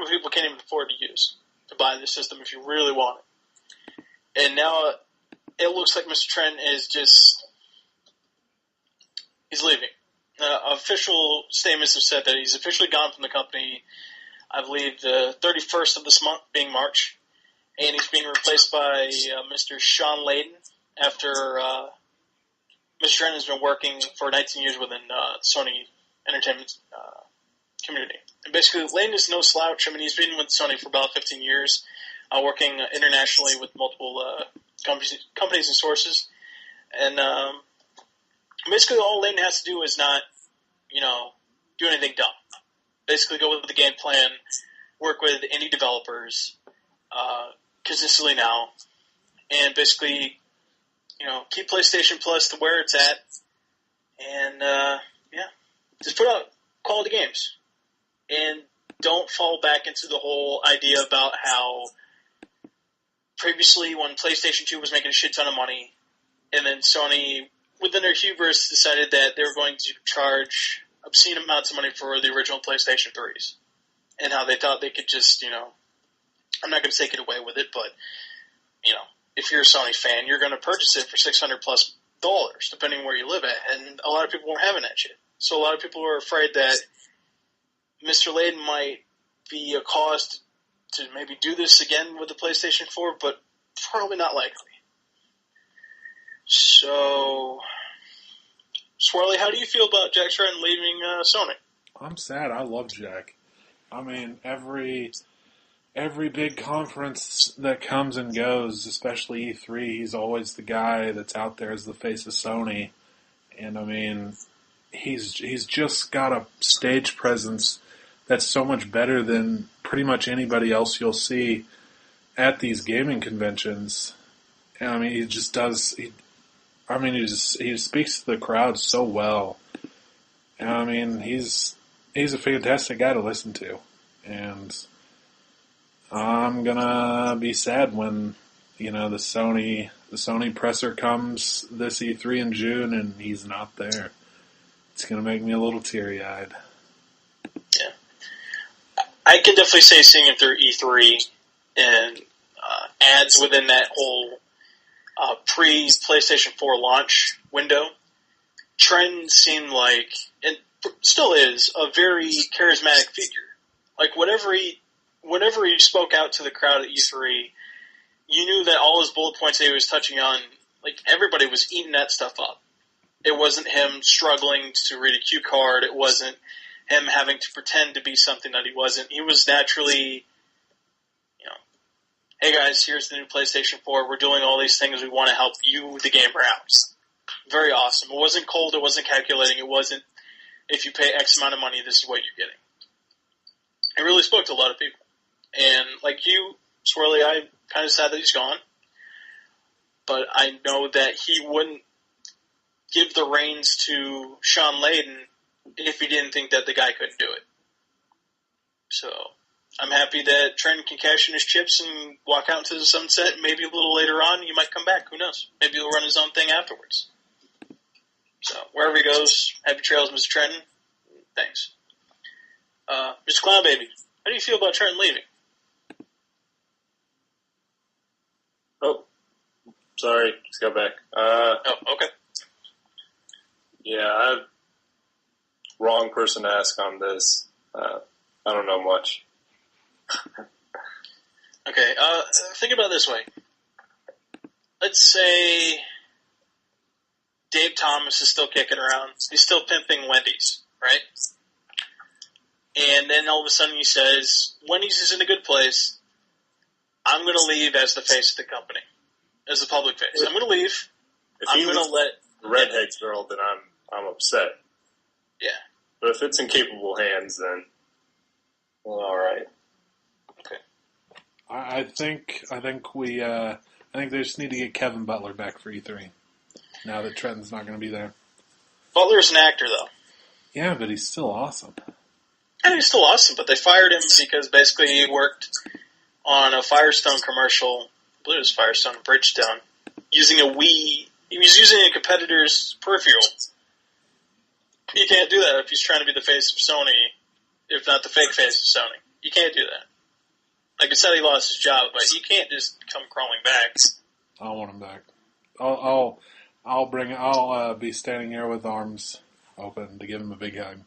people can't even afford to use to buy the system if you really want it. And now it looks like Mr. Trent is he's leaving. Official statements have said that he's officially gone from the company, I believe the 31st of this month, being March, and he's being replaced by Mr. Sean Layden after Mr. Trent has been working for 19 years within Sony Entertainment community. And basically, Layden is no slouch. I mean, he's been with Sony for about 15 years, working internationally with multiple companies and sources. And basically, all Layden has to do is not, do anything dumb. Basically, go with the game plan, work with indie developers consistently now, and basically, keep PlayStation Plus to where it's at, and just put out quality games, and don't fall back into the whole idea about how previously when PlayStation 2 was making a shit ton of money, and then Sony, within their hubris, decided that they were going to charge obscene amounts of money for the original PlayStation 3s, and how they thought they could just, I'm not going to take it away with it, but, if you're a Sony fan, you're going to purchase it for $600+ depending where you live at, and a lot of people weren't having that shit. So a lot of people were afraid that Mr. Layden might be a cause to maybe do this again with the PlayStation 4, but probably not likely. So, Swarley, how do you feel about Jack Tretton leaving Sony? I'm sad. I love Jack. I mean, every big conference that comes and goes, especially E3, he's always the guy that's out there as the face of Sony. And I mean, he's just got a stage presence that's so much better than pretty much anybody else you'll see at these gaming conventions. I mean, he just does. He speaks to the crowd so well. And, I mean, he's a fantastic guy to listen to, and I'm gonna be sad when the Sony presser comes this E3 in June and he's not there. It's gonna make me a little teary-eyed. Yeah, I can definitely say seeing him through E3 and ads within that whole pre-PlayStation 4 launch window, Tretton seemed like, and still is, a very charismatic figure. Like, whenever he spoke out to the crowd at E3, you knew that all his bullet points that he was touching on, like, everybody was eating that stuff up. It wasn't him struggling to read a cue card. It wasn't him having to pretend to be something that he wasn't. He was naturally, hey guys, here's the new PlayStation 4. We're doing all these things. We want to help you, the gamer, out. Very awesome. It wasn't cold. It wasn't calculating. It wasn't, if you pay X amount of money, this is what you're getting. It really spoke to a lot of people. And like you, Swarley, I'm kind of sad that he's gone. But I know that he wouldn't give the reins to Sean Layden if he didn't think that the guy couldn't do it. So I'm happy that Tretton can cash in his chips and walk out into the sunset. Maybe a little later on, he might come back. Who knows? Maybe he'll run his own thing afterwards. So wherever he goes, happy trails, Mr. Tretton. Thanks. Mr. Clwnbby, how do you feel about Tretton leaving? Oh, sorry. Just got back. Okay. Yeah, wrong person to ask on this. I don't know much. Okay, think about it this way. Let's say Dave Thomas is still kicking around. He's still pimping Wendy's, right? And then all of a sudden he says, Wendy's is in a good place. I'm going to leave as the face of the company, as the public face. I'm going to leave. If I'm going to let the redhead girl, then I'm upset. Yeah. But if it's in capable hands, then all right. Okay. I think they just need to get Kevin Butler back for E3. Now that Tretton's not going to be there. Butler's an actor, though. Yeah, but he's still awesome. And he's still awesome, but they fired him because basically he worked on a Firestone commercial. I believe it was Firestone, Bridgestone, using a Wii. He was using a competitor's peripheral. You can't do that if he's trying to be the face of Sony, if not the fake face of Sony. You can't do that. Like I said, he lost his job, but you can't just come crawling back. I want him back. I'll be standing here with arms open to give him a big hug.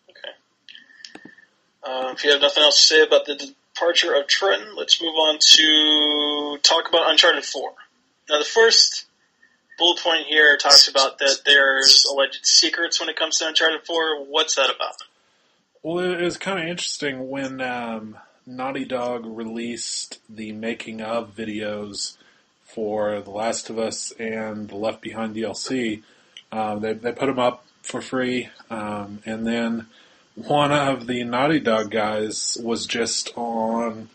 Okay. If you have nothing else to say about the departure of Tretton, let's move on to talk about Uncharted 4. Now, the first bullet point here talks about that there's alleged secrets when it comes to Uncharted 4. What's that about? Well, it was kind of interesting when Naughty Dog released the making of videos for The Last of Us and the Left Behind DLC. They put them up for free, and then one of the Naughty Dog guys was just on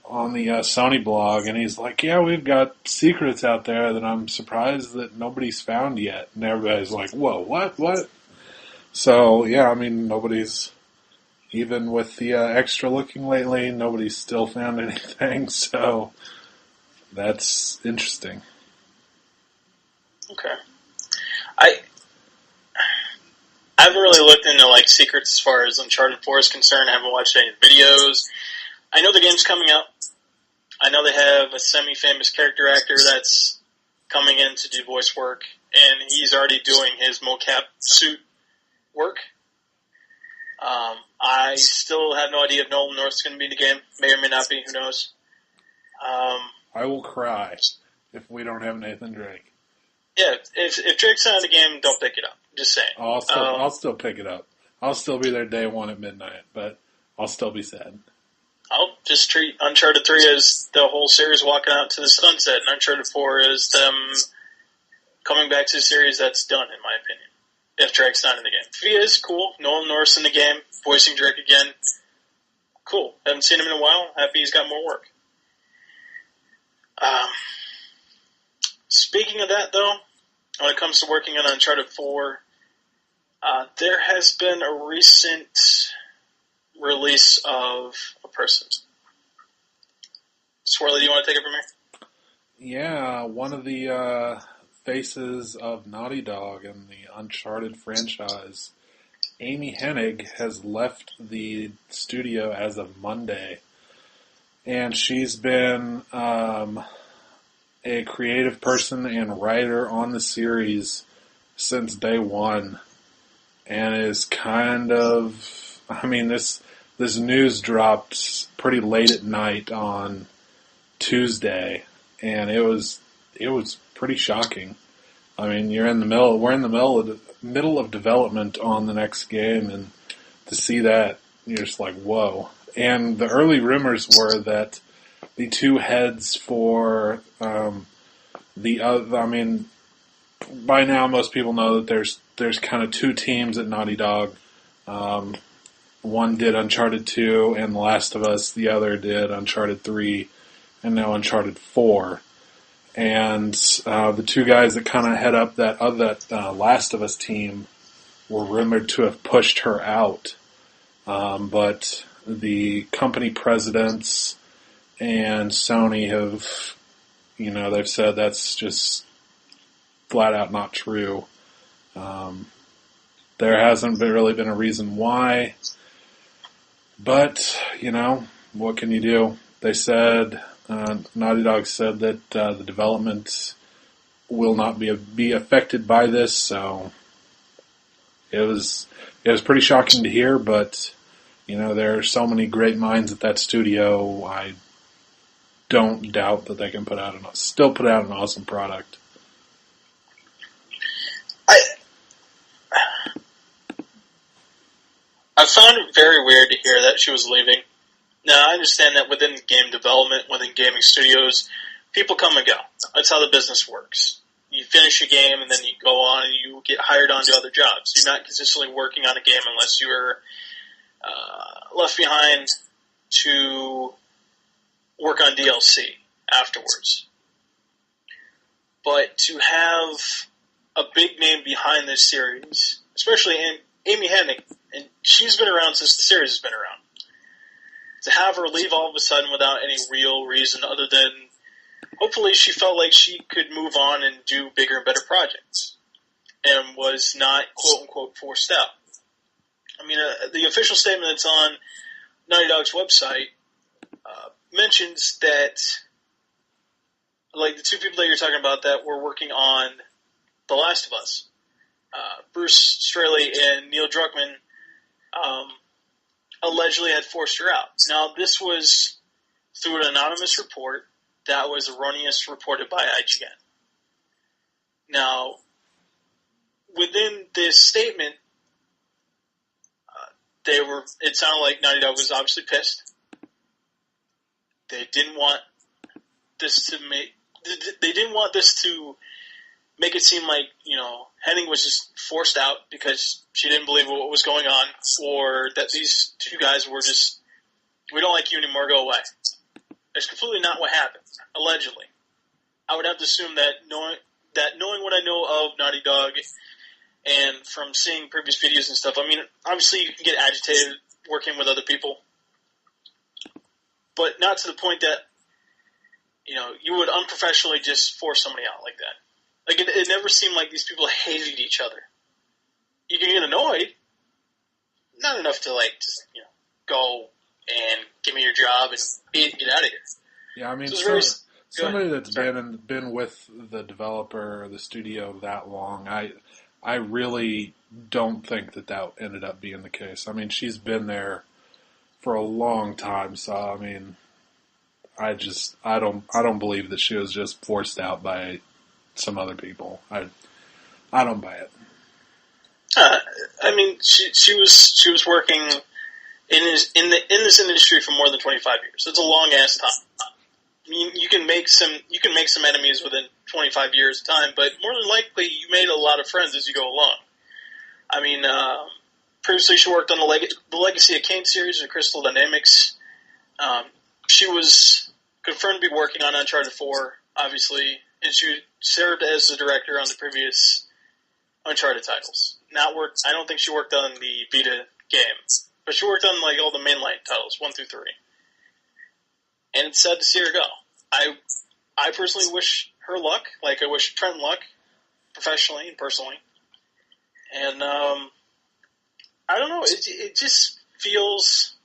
the Sony blog, and he's like, yeah, we've got secrets out there that I'm surprised that nobody's found yet. And everybody's like, whoa, what? So, yeah, I mean, nobody's, even with the extra looking lately, nobody's still found anything, so that's interesting. Okay. I haven't really looked into, like, secrets as far as Uncharted 4 is concerned. I haven't watched any videos. I know the game's coming out. I know they have a semi-famous character actor that's coming in to do voice work, and he's already doing his mocap suit work. I still have no idea if Nolan North's going to be in the game. May or may not be. Who knows? I will cry if we don't have Nathan Drake. Yeah, if Drake's not in the game, don't pick it up. Just saying. I'll still pick it up. I'll still be there day one at midnight, but I'll still be sad. I'll just treat Uncharted 3 as the whole series walking out to the sunset, and Uncharted 4 is them coming back to a series that's done, in my opinion. if Drake's not in the game. If he is, cool. Nolan Norris in the game, voicing Drake again. Cool. Haven't seen him in a while. Happy he's got more work. Speaking of that, though, when it comes to working on Uncharted 4, there has been a recent release of a person. Swarley, do you want to take it from here? Yeah, one of the faces of Naughty Dog and the Uncharted franchise, Amy Hennig, has left the studio as of Monday. And she's been a creative person and writer on the series since day one. And is kind of, I mean, this news dropped pretty late at night on Tuesday, and it was pretty shocking. I mean, we're in the middle of development on the next game, and to see that, you're just like, whoa. And the early rumors were that the two heads for by now most people know that there's kind of two teams at Naughty Dog. One did Uncharted 2 and The Last of Us. The other did Uncharted 3 and now Uncharted 4. And the two guys that kind of head up that Last of Us team were rumored to have pushed her out. But the company presidents and Sony have, they've said that's just flat out not true. There hasn't really been a reason why, but, what can you do? They said, Naughty Dog said that the development will not be affected by this, so it was pretty shocking to hear, but, there are so many great minds at that studio, I don't doubt that they can still put out an awesome product. I found it very weird to hear that she was leaving. Now, I understand that within game development, within gaming studios, people come and go. That's how the business works. You finish a game, and then you go on and you get hired on to other jobs. You're not consistently working on a game unless you were left behind to work on DLC afterwards. But to have a big name behind this series, especially Amy Hennig, and she's been around since the series has been around. To have her leave all of a sudden without any real reason other than hopefully she felt like she could move on and do bigger and better projects and was not quote-unquote forced out. I mean, the official statement that's on Naughty Dog's website mentions that, like, the two people that you're talking about that were working on The Last of Us, Bruce Straley and Neil Druckmann, allegedly had forced her out. Now, this was through an anonymous report that was erroneous reported by IGN. Now, within this statement, it sounded like Naughty Dog was obviously pissed. They didn't want this to make it seem like, Hennig was just forced out because she didn't believe what was going on, or that these two guys were just, we don't like you anymore, go away. It's completely not what happened, allegedly. I would have to assume that knowing what I know of Naughty Dog and from seeing previous videos and stuff, I mean, obviously you can get agitated working with other people, but not to the point that, you would unprofessionally just force somebody out like that. Like, it never seemed like these people hated each other. You can get annoyed. Not enough to, just, go and give me your job and get out of here. Yeah, I mean, so somebody that's been with the developer or the studio that long, I really don't think that ended up being the case. I mean, she's been there for a long time, so, I mean, I don't believe that she was just forced out by some other people. I don't buy it. I mean, she was working in this industry for more than 25 years. It's a long ass time. I mean, you can make some enemies within 25 years of time, but more than likely you made a lot of friends as you go along. I mean, previously she worked on the Legacy of Kain series of Crystal Dynamics. She was confirmed to be working on Uncharted 4, obviously, and she served as the director on the previous Uncharted titles. I don't think she worked on the Vita game, but she worked on like all the mainline titles, 1 through 3. And it's sad to see her go. I personally wish her luck, like I wish Tretton luck, professionally and personally. And I don't know, it just feels,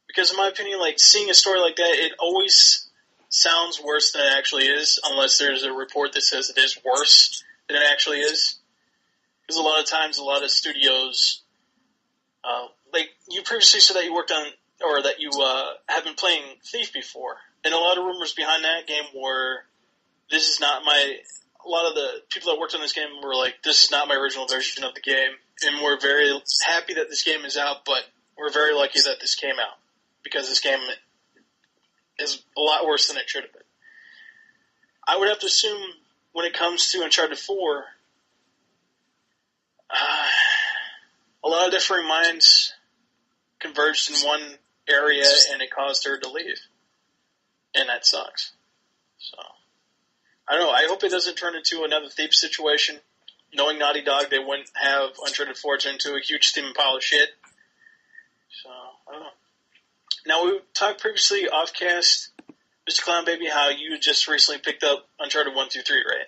because in my opinion, like seeing a story like that, it always sounds worse than it actually is, unless there's a report that says it is worse than it actually is. Because a lot of times, a lot of studios, like you previously said that you worked on, or that you have been playing Thief before, and a lot of rumors behind that game were, this is not my. A lot of the people that worked on this game were like, this is not my original version of the game, and we're very happy that this game is out, but we're very lucky that this came out, because this game is a lot worse than it should have been. I would have to assume when it comes to Uncharted 4, a lot of differing minds converged in one area, and it caused her to leave. And that sucks. So, I don't know. I hope it doesn't turn into another Thief situation. Knowing Naughty Dog, they wouldn't have Uncharted 4 turn into a huge steaming pile of shit. So, I don't know. Now, we talked previously off-cast, Mr. Clwnbby, how you just recently picked up Uncharted 1 through 3, right?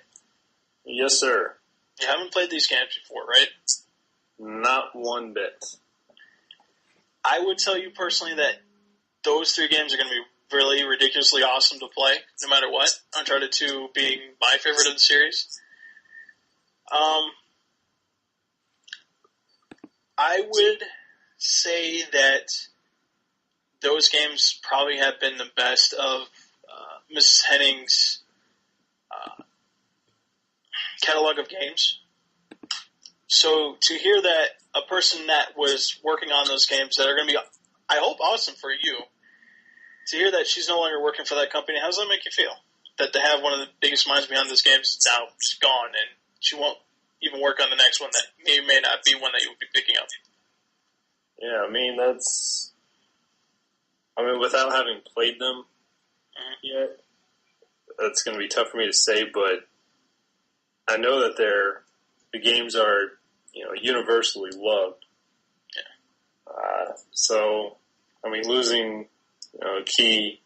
Yes, sir. You haven't played these games before, right? Not one bit. I would tell you personally that those 3 games are going to be really ridiculously awesome to play, no matter what. Uncharted 2 being my favorite of the series. I would say that those games probably have been the best of Mrs. Hennig's catalog of games. So to hear that a person that was working on those games that are going to be, I hope, awesome for you, to hear that she's no longer working for that company, how does that make you feel? That to have one of the biggest minds behind those games is now just gone, and she won't even work on the next one that may not be one that you would be picking up. Yeah, I mean, without having played them yet, that's going to be tough for me to say, but I know that the games are, universally loved. Yeah. So, I mean, losing, a key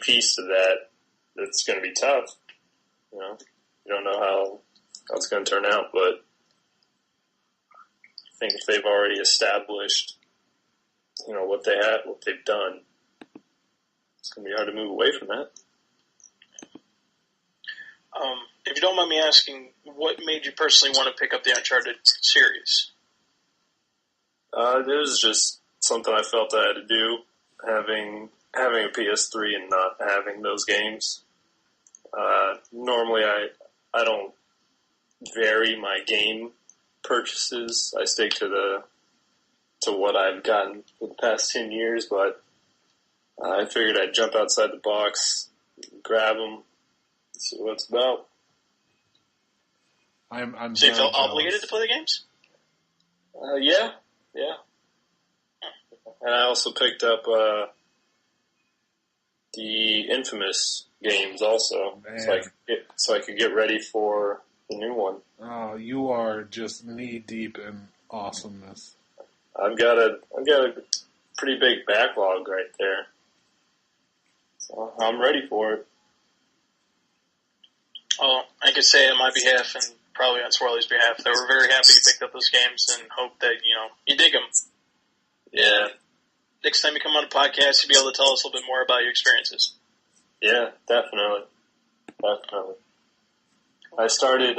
piece to that's going to be tough. You don't know how it's going to turn out, but I think if they've already established, what they've done, it's going to be hard to move away from that. If you don't mind me asking, what made you personally want to pick up the Uncharted series? It was just something I felt I had to do, having a PS3 and not having those games. Normally, I don't vary my game purchases. I stick to what I've gotten for the past 10 years, but I figured I'd jump outside the box, grab them, see what it's about. I'm so you felt jealous. obligated to play the games? Yeah. And I also picked up the Infamous games also, so I could get ready for the new one. Oh, you are just knee deep in awesomeness. I've got a pretty big backlog right there, so I'm ready for it. Well, I could say on my behalf and probably on Swarley's behalf that we're very happy you picked up those games and hope that, you dig them. Yeah. Next time you come on a podcast, you'll be able to tell us a little bit more about your experiences. Yeah, definitely. I started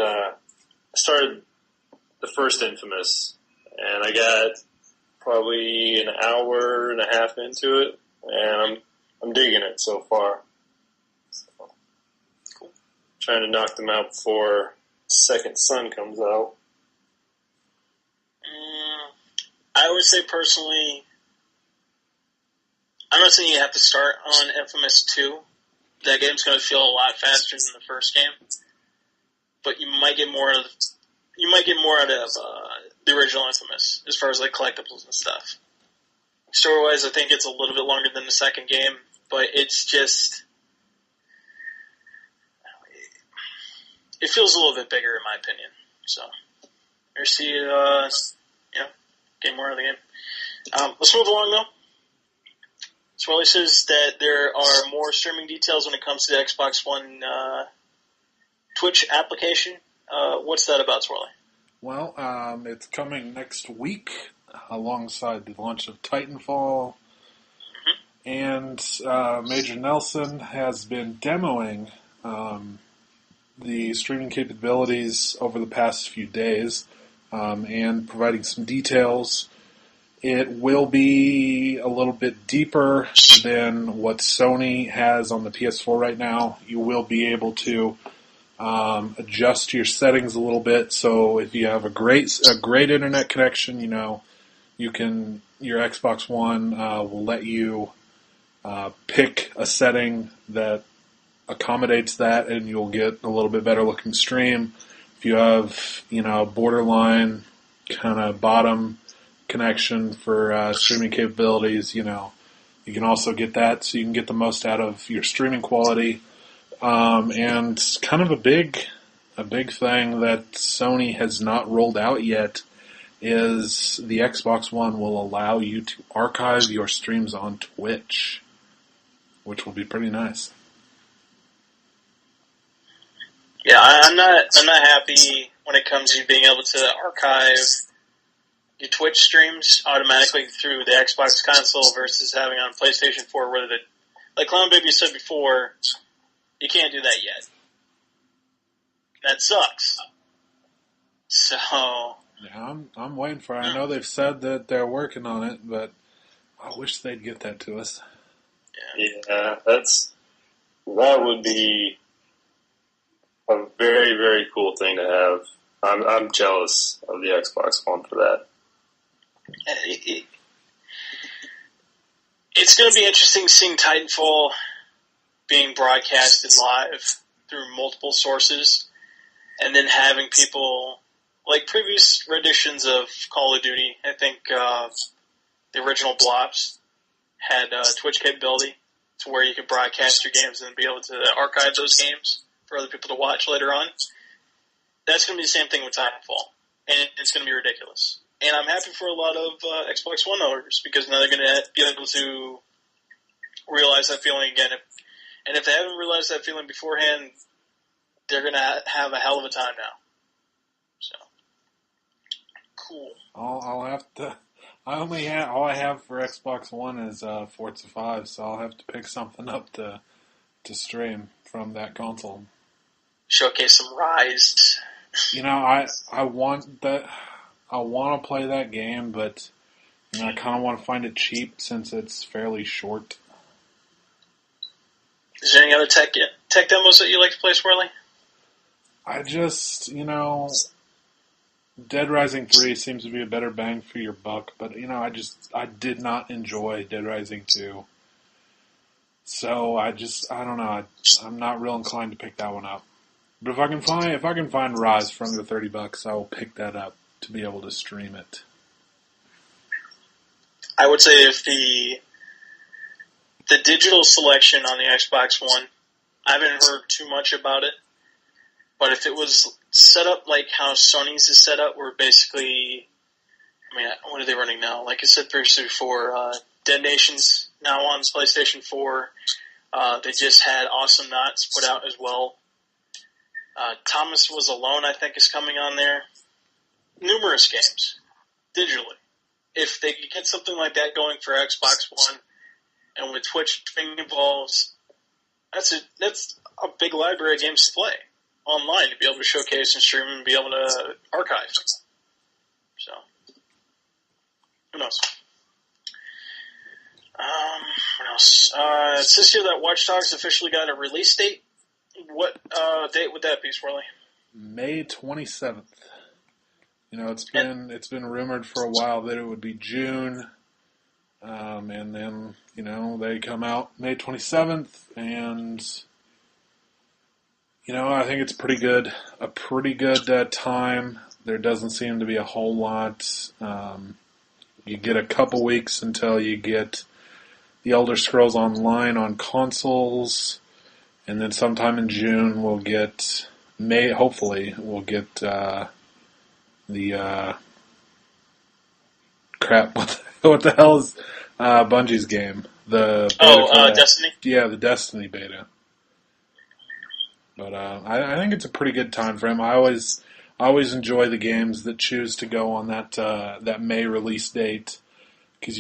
the first Infamous, and I got probably an hour and a half into it, and I'm digging it so far. So, cool. Trying to knock them out before Second Son comes out. I would say personally, I'm not saying you have to start on Infamous 2. That game's going to feel a lot faster than the first game. But you might get more out of you might get more out of the original Infamous as far as like collectibles and stuff. Story-wise, I think it's a little bit longer than the second game, but it's just it feels a little bit bigger in my opinion. So we'll see, get more out of the game. Let's move along though. Swarley says that there are more streaming details when it comes to the Xbox One Twitch application. What's that about, Swarley? Well, it's coming next week alongside the launch of Titanfall. Mm-hmm. And Major Nelson has been demoing the streaming capabilities over the past few days and providing some details. It will be a little bit deeper than what Sony has on the PS4 right now. You will be able to adjust your settings a little bit. So if you have a great internet connection, your Xbox One will let you pick a setting that accommodates that, and you'll get a little bit better looking stream. If you have, borderline kind of bottom connection for streaming capabilities, you can also get that, so you can get the most out of your streaming quality. And kind of a big thing that Sony has not rolled out yet is the Xbox One will allow you to archive your streams on Twitch, which will be pretty nice. Yeah, I'm not happy when it comes to being able to archive your Twitch streams automatically through the Xbox console versus having on PlayStation 4 where like Clwnbby said before, you can't do that yet. That sucks. So yeah, I'm waiting for it. I know they've said that they're working on it, but I wish they'd get that to us. Yeah, that would be a very, very cool thing to have. I'm jealous of the Xbox One for that. It's going to be interesting seeing Titanfall being broadcasted live through multiple sources, and then having people, like previous renditions of Call of Duty, I think the original Blops had Twitch capability to where you could broadcast your games and be able to archive those games for other people to watch later on. That's going to be the same thing with Titanfall, and it's going to be ridiculous. And I'm happy for a lot of Xbox One owners, because now they're going to be able to realize that feeling again. And if they haven't realized that feeling beforehand, they're going to have a hell of a time now. So, cool. I'll have to. All I have for Xbox One is Forza 5, so I'll have to pick something up to stream from that console. Showcase some Rise. I want that. I want to play that game, but I kind of want to find it cheap since it's fairly short. Is there any other tech demos that you like to play, Swarley? I just, Dead Rising 3 seems to be a better bang for your buck, but, I did not enjoy Dead Rising 2. So I don't know, I'm not real inclined to pick that one up. But if I can find Rise for under $30, I will pick that up to be able to stream it. I would say if the digital selection on the Xbox One, I haven't heard too much about it, but if it was set up like how Sony's is set up, where basically, what are they running now? Like I said previously before, Dead Nation's now on PlayStation 4. They just had Awesome Knots put out as well. Thomas Was Alone, I think, is coming on there. Numerous games, digitally. If they could get something like that going for Xbox One, and with Twitch being involved, that's a big library of games to play online, to be able to showcase and stream and be able to archive. So, who knows? What else? It says here that Watch Dogs officially got a release date. What date would that be, Swarley? May 27th. It's been rumored for a while that it would be June, and then they come out May 27th, and I think it's a pretty good time There doesn't seem to be a whole lot. You get a couple weeks until you get The Elder Scrolls Online on consoles, and then sometime in June we'll get hopefully we'll get the crap. What the hell is Bungie's game? The beta Destiny. Yeah, the Destiny beta. But I think it's a pretty good time frame. I always enjoy the games that choose to go on that May release date, because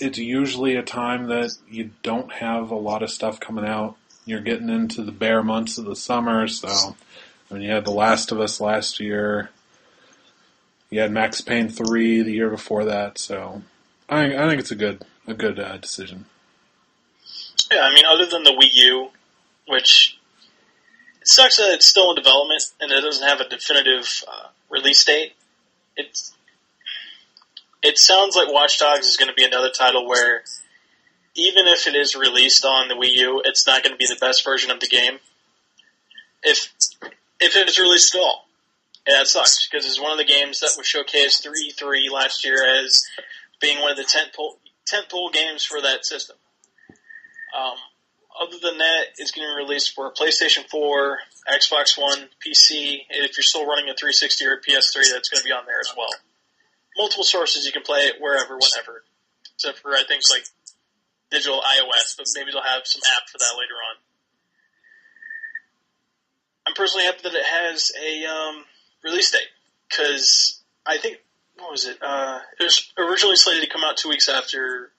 it's usually a time that you don't have a lot of stuff coming out. You're getting into the bare months of the summer, so you had The Last of Us last year. You had Max Payne 3 the year before that, so I think it's a good decision. Yeah, I mean, other than the Wii U, which it sucks that it's still in development and it doesn't have a definitive release date. It sounds like Watch Dogs is going to be another title where even if it is released on the Wii U, it's not going to be the best version of the game. If it is released at all. And that sucks, because it's one of the games that was showcased through E3 last year as being one of the tentpole games for that system. Other than that, it's getting released for PlayStation 4, Xbox One, PC, and if you're still running a 360 or a PS3, that's going to be on there as well. Multiple sources, you can play it wherever, whenever. Except for, I think, like, digital iOS, but maybe they'll have some app for that later on. I'm personally happy that it has a release date, because I think, what was it? It was originally slated to come out 2 weeks after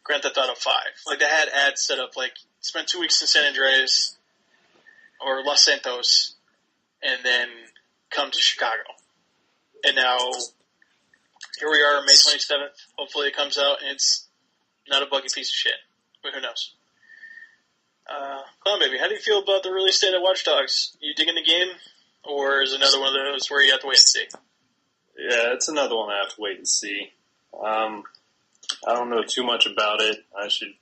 Grand Theft Auto 5. Like, they had ads set up, like, spend 2 weeks in San Andreas or Los Santos, and then come to Chicago. And now, here we are, May 27th. Hopefully it comes out, and it's not a buggy piece of shit. But who knows? Clwnbby, how do you feel about the release date of Watch Dogs? You digging the game, or is it another one of those where you have to wait and see? Yeah, it's another one I have to wait and see. I don't know too much about it. I should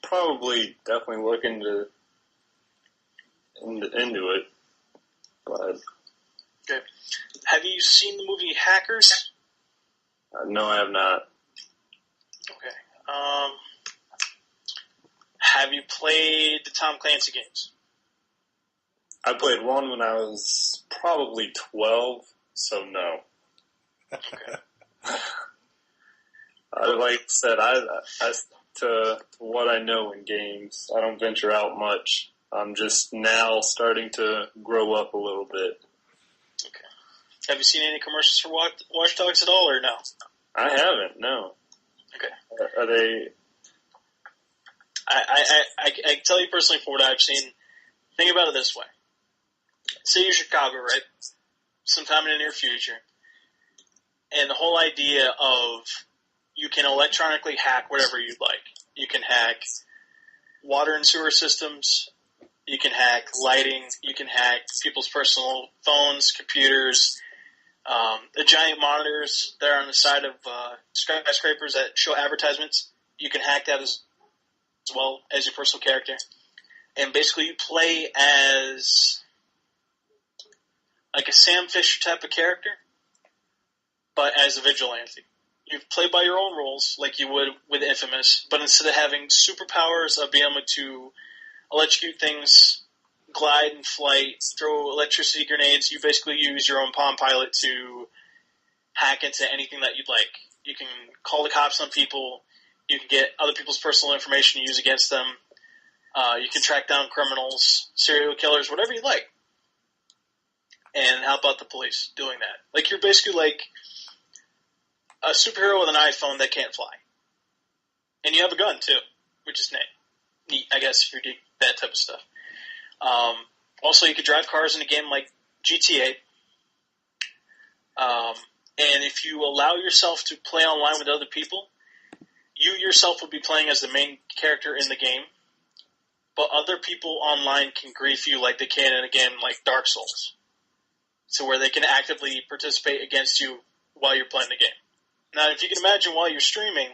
probably definitely look into it. But okay, have you seen the movie Hackers? No, I have not. Okay. Have you played the Tom Clancy games? I played one when I was probably 12, so no. Okay. Like I said, to what I know in games, I don't venture out much. I'm just now starting to grow up a little bit. Okay. Have you seen any commercials for Watch Dogs at all, or no? I haven't, no. Okay. Are they... I tell you personally for what I've seen, think about it this way. Say you're Chicago, right? Sometime in the near future. And the whole idea of you can electronically hack whatever you'd like. You can hack water and sewer systems. You can hack lighting. You can hack people's personal phones, computers, the giant monitors that are on the side of skyscrapers that show advertisements. You can hack that as well as your personal character. And basically you play as like a Sam Fisher type of character, but as a vigilante. You play by your own rules, like you would with Infamous, but instead of having superpowers of being able to electrocute things, glide and flight, throw electricity grenades, you basically use your own Palm Pilot to hack into anything that you'd like. You can call the cops on people, you can get other people's personal information to use against them, you can track down criminals, serial killers, whatever you like, and help out the police doing that. Like, you're basically like a superhero with an iPhone that can't fly. And you have a gun, too, which is neat, I guess, if you're doing that type of stuff. Also, you could drive cars in a game like GTA. And if you allow yourself to play online with other people, you yourself will be playing as the main character in the game, but other people online can grief you like they can in a game like Dark Souls. So where they can actively participate against you while you're playing the game. Now, if you can imagine while you're streaming,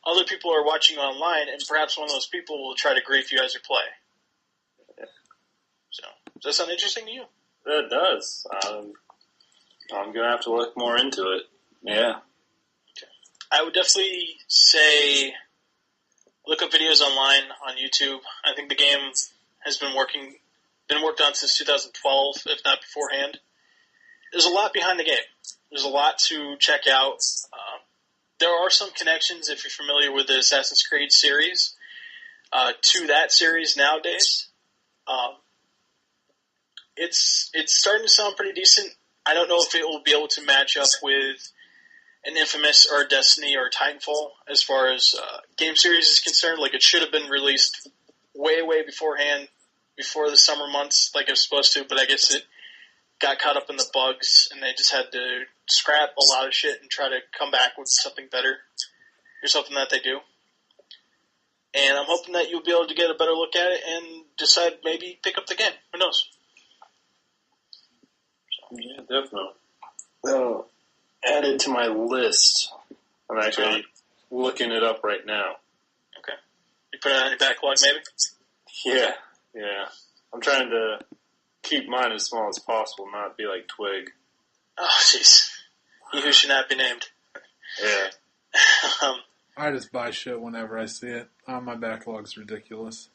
other people are watching online, and perhaps one of those people will try to grief you as you play. So, does that sound interesting to you? It does. I'm going to have to look more into it. Yeah. Okay. I would definitely say look up videos online on YouTube. I think the game has been worked on since 2012, if not beforehand. There's a lot behind the game. There's a lot to check out. There are some connections, if you're familiar with the Assassin's Creed series, to that series nowadays. It's starting to sound pretty decent. I don't know if it will be able to match up with an Infamous or Destiny or Titanfall as far as game series is concerned. Like, it should have been released way, way beforehand, before the summer months, like it was supposed to, but I guess it got caught up in the bugs, and they just had to scrap a lot of shit and try to come back with something better, or something that they do. And I'm hoping that you'll be able to get a better look at it and decide maybe pick up the game. Who knows? Yeah, definitely. Well, add it to my list. I'm actually looking it up right now. Okay. You put it on your backlog, maybe? Yeah. I'm trying to keep mine as small as possible, not be like Twig. Oh, jeez. He who should not be named. Yeah. I just buy shit whenever I see it. My backlog's ridiculous.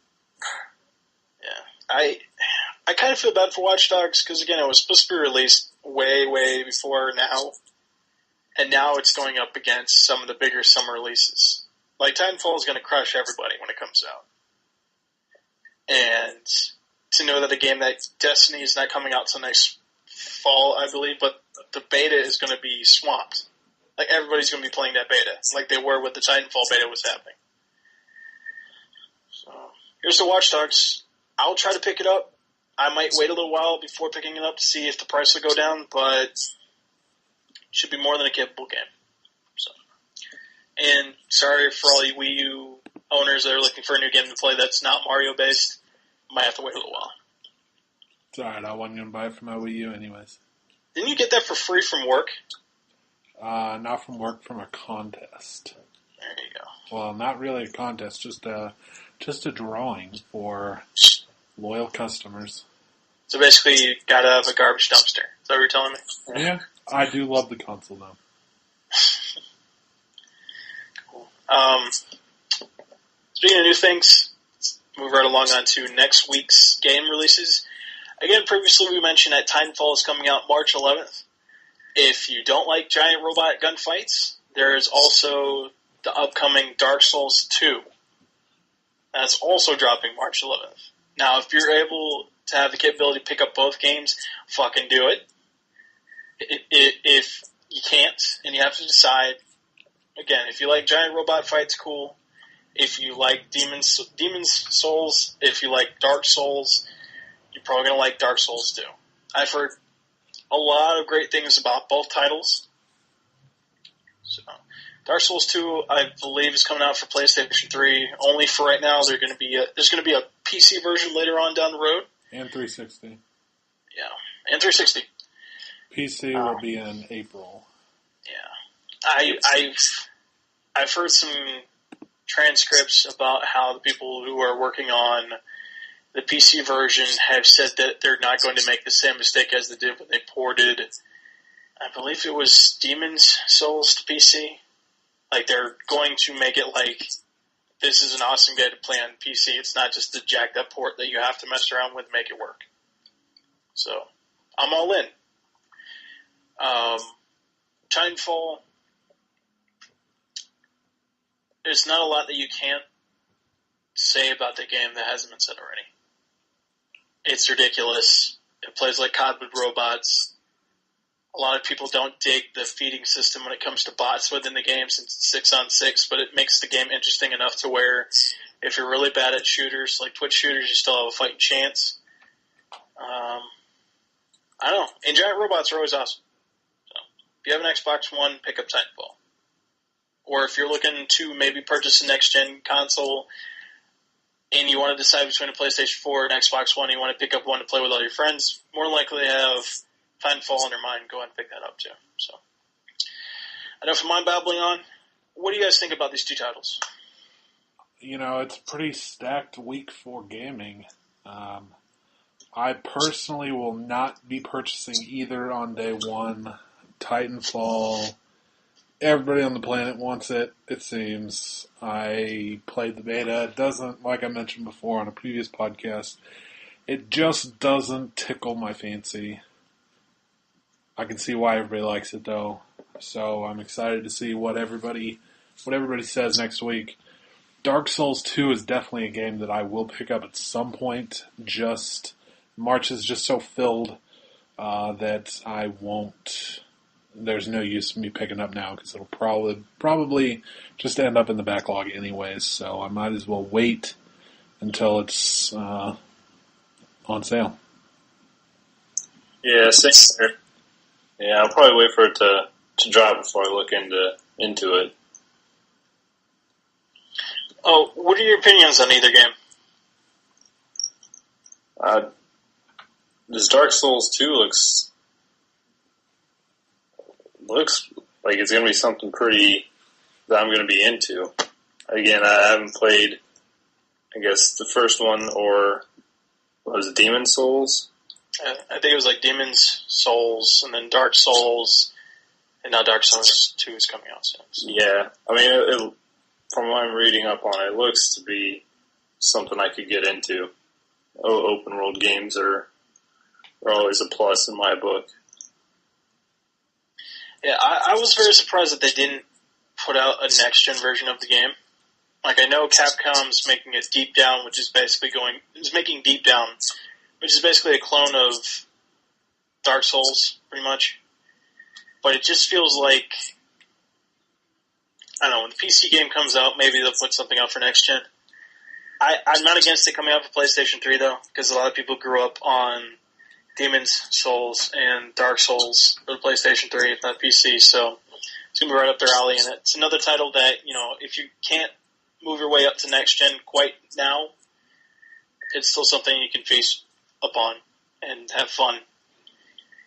Yeah. I kind of feel bad for Watch Dogs because, again, it was supposed to be released way, way before now. And now it's going up against some of the bigger summer releases. Like, Titanfall is going to crush everybody when it comes out. And to know that a game like Destiny is not coming out till next fall, I believe, but the beta is going to be swamped. Like, everybody's going to be playing that beta, like they were with the Titanfall beta was happening. So, here's the Watch Dogs. I'll try to pick it up. I might wait a little while before picking it up to see if the price will go down, but it should be more than a capable game. So, and sorry for all you Wii U owners that are looking for a new game to play that's not Mario-based. Might have to wait a little while. It's alright, I wasn't going to buy it for my Wii U anyways. Didn't you get that for free from work? Not from work, from a contest. There you go. Well, not really a contest, just a drawing for loyal customers. So basically, you got out of a garbage dumpster. Is that what you're telling me? Yeah, I do love the console, though. Cool. Speaking of new things, let's move right along on to next week's game releases. Again, previously we mentioned that Titanfall is coming out March 11th. If you don't like giant robot gunfights, there is also the upcoming Dark Souls 2. That's also dropping March 11th. Now, if you're able to have the capability to pick up both games, fucking do it. If you can't, and you have to decide, again, if you like giant robot fights, cool. If you like Demon's Souls, if you like Dark Souls, you're probably going to like Dark Souls 2. I've heard a lot of great things about both titles. So, Dark Souls 2, I believe, is coming out for PlayStation 3 only for right now. There's going to be a PC version later on down the road. And 360. Yeah, and 360. PC will be in April. Yeah, I've heard some transcripts about how the people who are working on the PC version have said that they're not going to make the same mistake as they did when they ported, I believe it was Demon's Souls to PC. Like, they're going to make it like, this is an awesome game to play on PC. It's not just the jacked up port that you have to mess around with to make it work. So, I'm all in. Titanfall, there's not a lot that you can't say about the game that hasn't been said already. It's ridiculous. It plays like COD with robots. A lot of people don't dig the feeding system when it comes to bots within the game since it's 6-on-6, but it makes the game interesting enough to where if you're really bad at shooters, like Twitch shooters, you still have a fighting chance. I don't know. And giant robots are always awesome. So, if you have an Xbox One, pick up Titanfall. Or if you're looking to maybe purchase a next-gen console and you want to decide between a PlayStation 4 and Xbox One, and you want to pick up one to play with all your friends, more than likely to have Titanfall on your mind. Go ahead and pick that up too. So, enough of my babbling on. What do you guys think about these two titles? You know, it's a pretty stacked week for gaming. I personally will not be purchasing either on day one. Titanfall. Everybody on the planet wants it, it seems. I played the beta. It doesn't, like I mentioned before on a previous podcast, it just doesn't tickle my fancy. I can see why everybody likes it, though. So I'm excited to see what everybody says next week. Dark Souls 2 is definitely a game that I will pick up at some point. Just March is just so filled that I won't. There's no use in me picking up now because it'll probably just end up in the backlog anyways. So I might as well wait until it's on sale. Yeah, same here. Yeah, I'll probably wait for it to drop before I look into it. Oh, what are your opinions on either game? This Dark Souls 2 looks like it's going to be something pretty that I'm going to be into. Again, I haven't played, I guess, the first one, or what was it, Demon Souls? I think it was like Demon's Souls, and then Dark Souls, and now Dark Souls 2 is coming out soon. So. Yeah, I mean, it, from what I'm reading up on it, it looks to be something I could get into. Open world games are always a plus in my book. Yeah, I was very surprised that they didn't put out a next-gen version of the game. Like, I know Capcom's making it Deep Down, which is basically making Deep Down, which is basically a clone of Dark Souls, pretty much. But it just feels like, I don't know, when the PC game comes out, maybe they'll put something out for next-gen. I'm not against it coming out for PlayStation 3, though, because a lot of people grew up on Demon's Souls and Dark Souls for the PlayStation 3, if not PC, so it's going to be right up their alley. And it's another title that, if you can't move your way up to next-gen quite now, it's still something you can feast upon and have fun.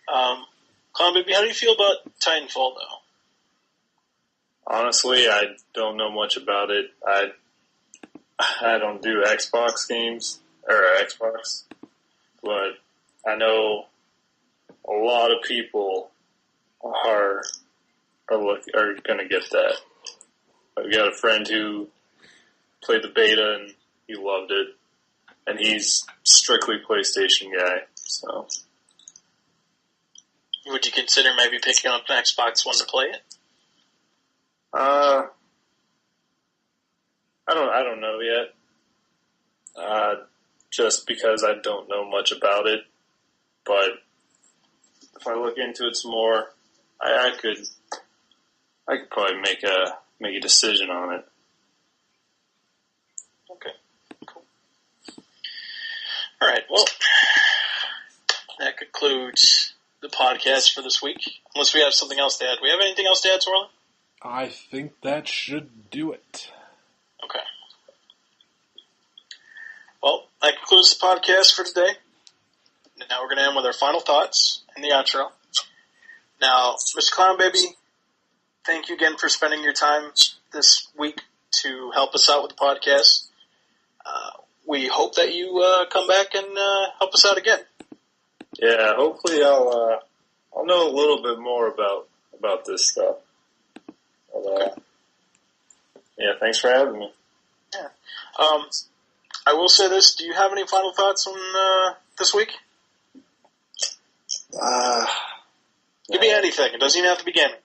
Clwnbby, how do you feel about Titanfall, though? Honestly, I don't know much about it. I don't do Xbox games, or Xbox, but I know a lot of people are going to get that. I've got a friend who played the beta and he loved it, and he's strictly PlayStation guy. So, would you consider maybe picking up an Xbox One to play it? I don't know yet. Just because I don't know much about it. But if I look into it some more, I could probably make a decision on it. Okay, cool. All right, well, that concludes the podcast for this week. Unless we have something else to add. Do we have anything else to add, Swarley? I think that should do it. Okay. Well, that concludes the podcast for today. Now we're going to end with our final thoughts and the outro. Now, Mr. Clwnbby, thank you again for spending your time this week to help us out with the podcast. We hope that you come back and help us out again. Yeah, hopefully I'll know a little bit more about this stuff. Okay. Yeah, thanks for having me. Yeah. I will say this. Do you have any final thoughts on this week? Give me anything. It doesn't even have to be gaming.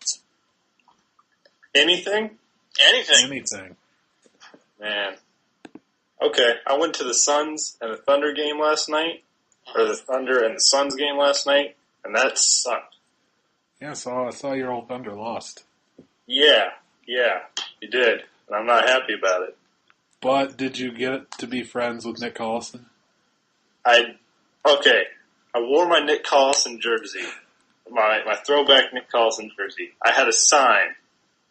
Anything? Anything. Man. Okay, I went to the Suns and the Thunder game last night, or the Thunder and the Suns game last night, and that sucked. Yeah, I saw your old Thunder lost. Yeah, you did, and I'm not happy about it. But did you get to be friends with Nick Collison? I wore my Nick Collison jersey, my throwback Nick Collison jersey. I had a sign.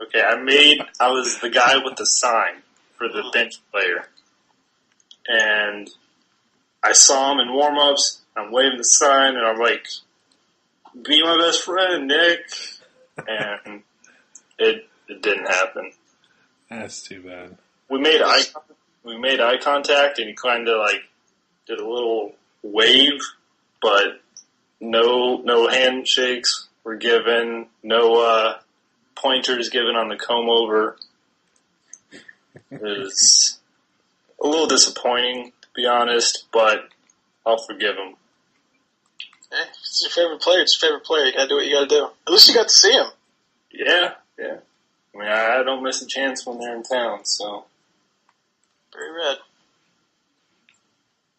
Okay, I was the guy with the sign for the bench player. And I saw him in warm-ups, I'm waving the sign, and I'm like, be my best friend, Nick. And it didn't happen. That's too bad. We made eye contact, and he kind of like did a little wave, but no handshakes, were given. No pointers given on the comb over. It was a little disappointing, to be honest, but I'll forgive him. Hey, it's your favorite player. It's your favorite player. You gotta do what you gotta do. At least you got to see him. Yeah. I mean, I don't miss a chance when they're in town, so. Very red.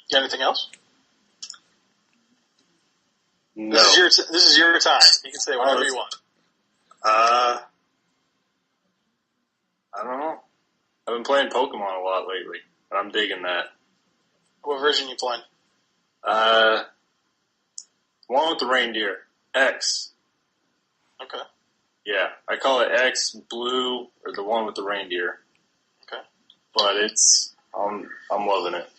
You got anything else? No. This is your time. You can say whatever you want. I don't know. I've been playing Pokemon a lot lately, and I'm digging that. What version you playing? One with the reindeer. X. Okay. Yeah, I call it X, blue, or the one with the reindeer. Okay. But I'm loving it.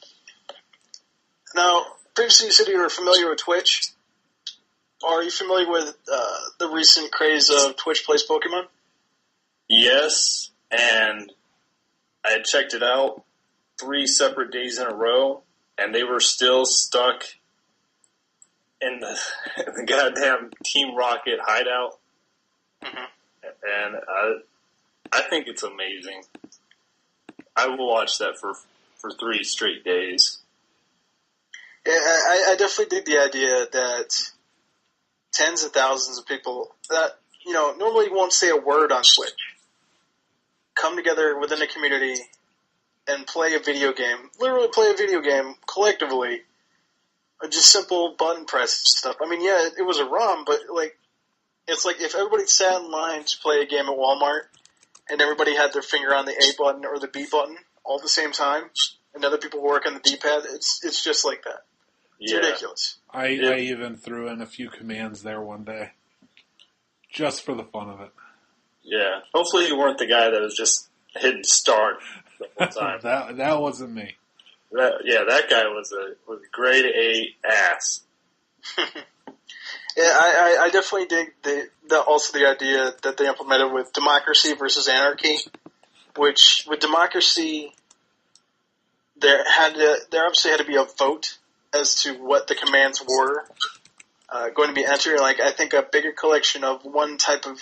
Now, previously you said you were familiar with Twitch. Are you familiar with the recent craze of Twitch plays Pokemon? Yes, and I had checked it out 3 separate days in a row, and they were still stuck in the goddamn Team Rocket hideout. Mm-hmm. And I think it's amazing. I will watch that for 3 straight days. Yeah, I definitely dig the idea that tens of thousands of people that, normally won't say a word on Twitch come together within a community and play a video game, literally play a video game collectively, just simple button presses and stuff. I mean, yeah, it was a ROM, but, it's like if everybody sat in line to play a game at Walmart and everybody had their finger on the A button or the B button all at the same time, and other people work on the D-pad, it's just like that. It's ridiculous. I even threw in a few commands there one day, just for the fun of it. Yeah. Hopefully you weren't the guy that was just hitting start the whole time. that wasn't me. That guy was a grade A ass. Yeah, I definitely dig the idea that they implemented with democracy versus anarchy, which with democracy there obviously had to be a vote as to what the commands were going to be entered. I think a bigger collection of one type of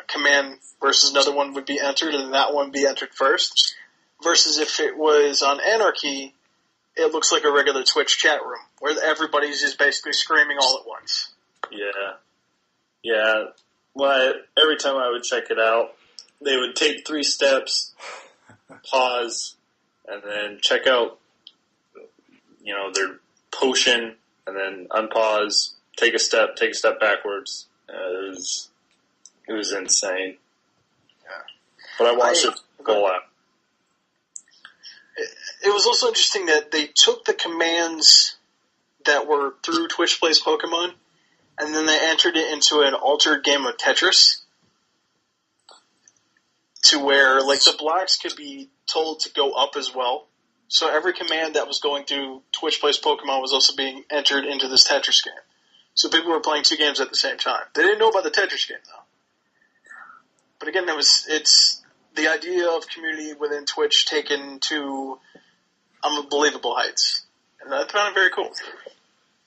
command versus another one would be entered, and that one would be entered first. Versus if it was on anarchy, it looks like a regular Twitch chat room where everybody's just basically screaming all at once. Yeah. Well, every time I would check it out, they would take 3 steps, pause, and then check out, their potion, and then unpause, take a step backwards. It was insane. Yeah. But I watched it go out. It was also interesting that they took the commands that were through Twitch Plays Pokemon, and then they entered it into an altered game of Tetris, to where the blocks could be told to go up as well. So every command that was going through Twitch Plays Pokemon was also being entered into this Tetris game. So people were playing 2 games at the same time. They didn't know about the Tetris game, though. But again, it's the idea of community within Twitch taken to unbelievable heights. And I found it very cool.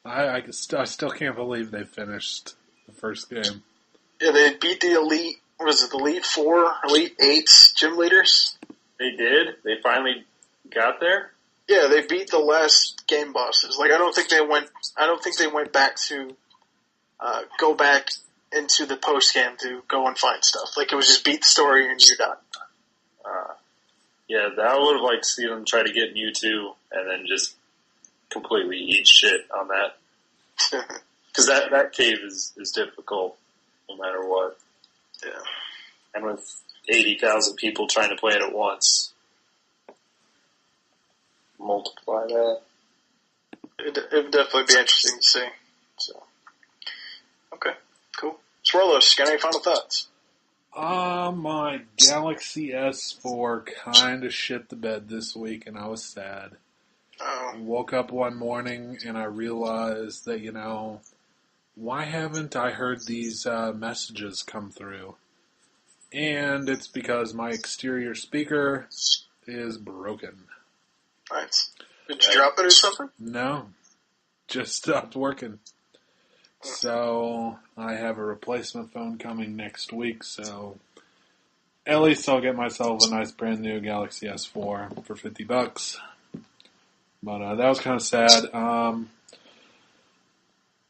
I still can't believe they finished the first game. Yeah, they beat the Elite, the Elite 4, Elite 8 gym leaders? They did? They finally got there? Yeah, they beat the last game bosses. I don't think they went back to go back into the post game to go and find stuff. It was just beat the story and you're done. Yeah, I would have liked to see them try to get Mewtwo and then just completely eat shit on that. Because that cave is difficult no matter what. Yeah. And with 80,000 people trying to play it at once, multiply that. It would definitely be interesting to see. So, okay, cool. Swarley, got any final thoughts? My Galaxy S4 kind of shit the bed this week, and I was sad. Oh. I woke up one morning and I realized that, why haven't I heard these messages come through? And it's because my exterior speaker is broken. Nice. Did you drop it or something? No. Just stopped working. So I have a replacement phone coming next week, so at least I'll get myself a nice brand new Galaxy S4 for $50. But that was kind of sad.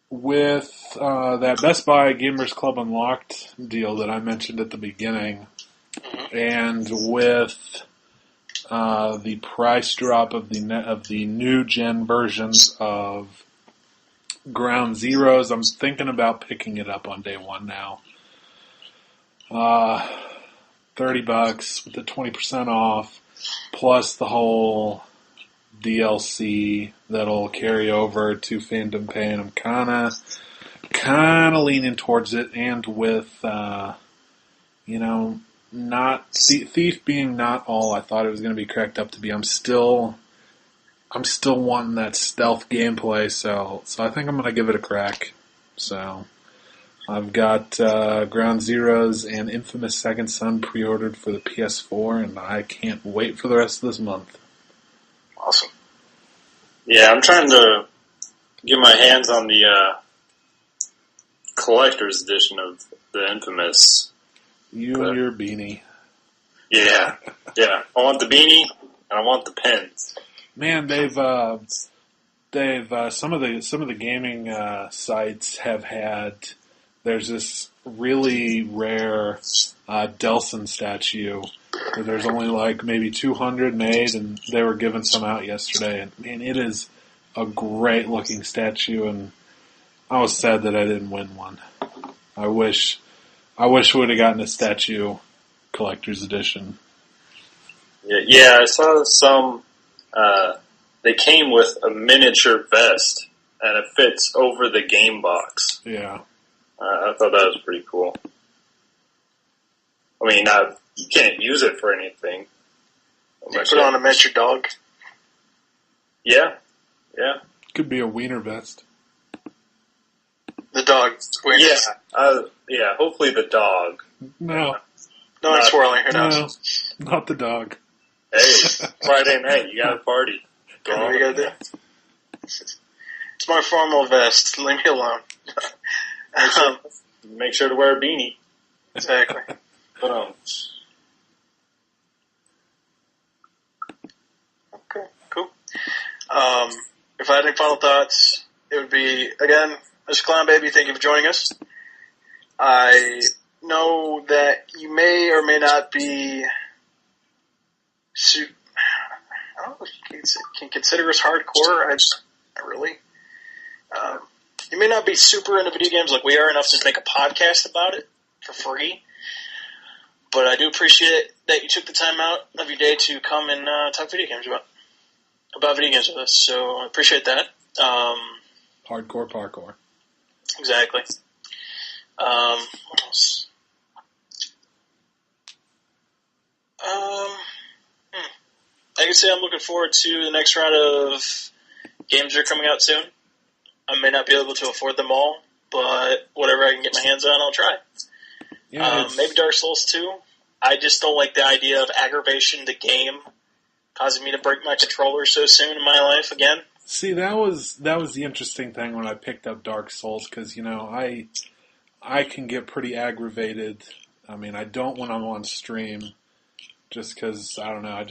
With that Best Buy Gamers Club Unlocked deal that I mentioned at the beginning, and with the price drop of the new gen versions of Ground Zeroes, I'm thinking about picking it up on day one now. $30 with the 20% off, plus the whole DLC that'll carry over to Phantom Pain. I'm kind of leaning towards it, and with not Thief being not all I thought it was going to be cracked up to be. I'm still wanting that stealth gameplay, so I think I'm going to give it a crack. So I've got Ground Zeroes and Infamous Second Son pre-ordered for the PS4, and I can't wait for the rest of this month. Awesome. Yeah, I'm trying to get my hands on the collector's edition of the Infamous. You and your beanie. Yeah. I want the beanie, and I want the pins. Man, they've some of the gaming sites have had. There's this really rare Delson statue. There's only like maybe 200 made, and they were giving some out yesterday. And man, it is a great looking statue, and I was sad that I didn't win one. I wish we would have gotten a statue collector's edition. Yeah, I saw some. They came with a miniature vest, and it fits over the game box. Yeah. I thought that was pretty cool. I mean, you can't use it for anything. You put on a miniature dog. Yeah. Could be a wiener vest. The dog. Yeah, hopefully the dog. No. No, I'm swirling. Who knows? No, not the dog. Hey, Friday night, you got a party. What are you gonna do? It's my formal vest. Leave me alone. Make sure to wear a beanie. Exactly. But, okay, cool. If I had any final thoughts, it would be, again, Mr. Clwnbby, thank you for joining us. I know that you may or may not be I don't know if you can consider us hardcore. Not really. You may not be super into video games like we are enough to make a podcast about it for free, but I do appreciate that you took the time out of your day to come and talk video games about video games with us. So I appreciate that. Hardcore parkour. Exactly. What else? I can say I'm looking forward to the next round of games that are coming out soon. I may not be able to afford them all, but whatever I can get my hands on, I'll try. Yeah, maybe Dark Souls 2. I just don't like the idea of aggravation to game causing me to break my controller so soon in my life again. See, that was the interesting thing when I picked up Dark Souls, because, I can get pretty aggravated. I mean, I don't when I'm on stream, just because, I don't know,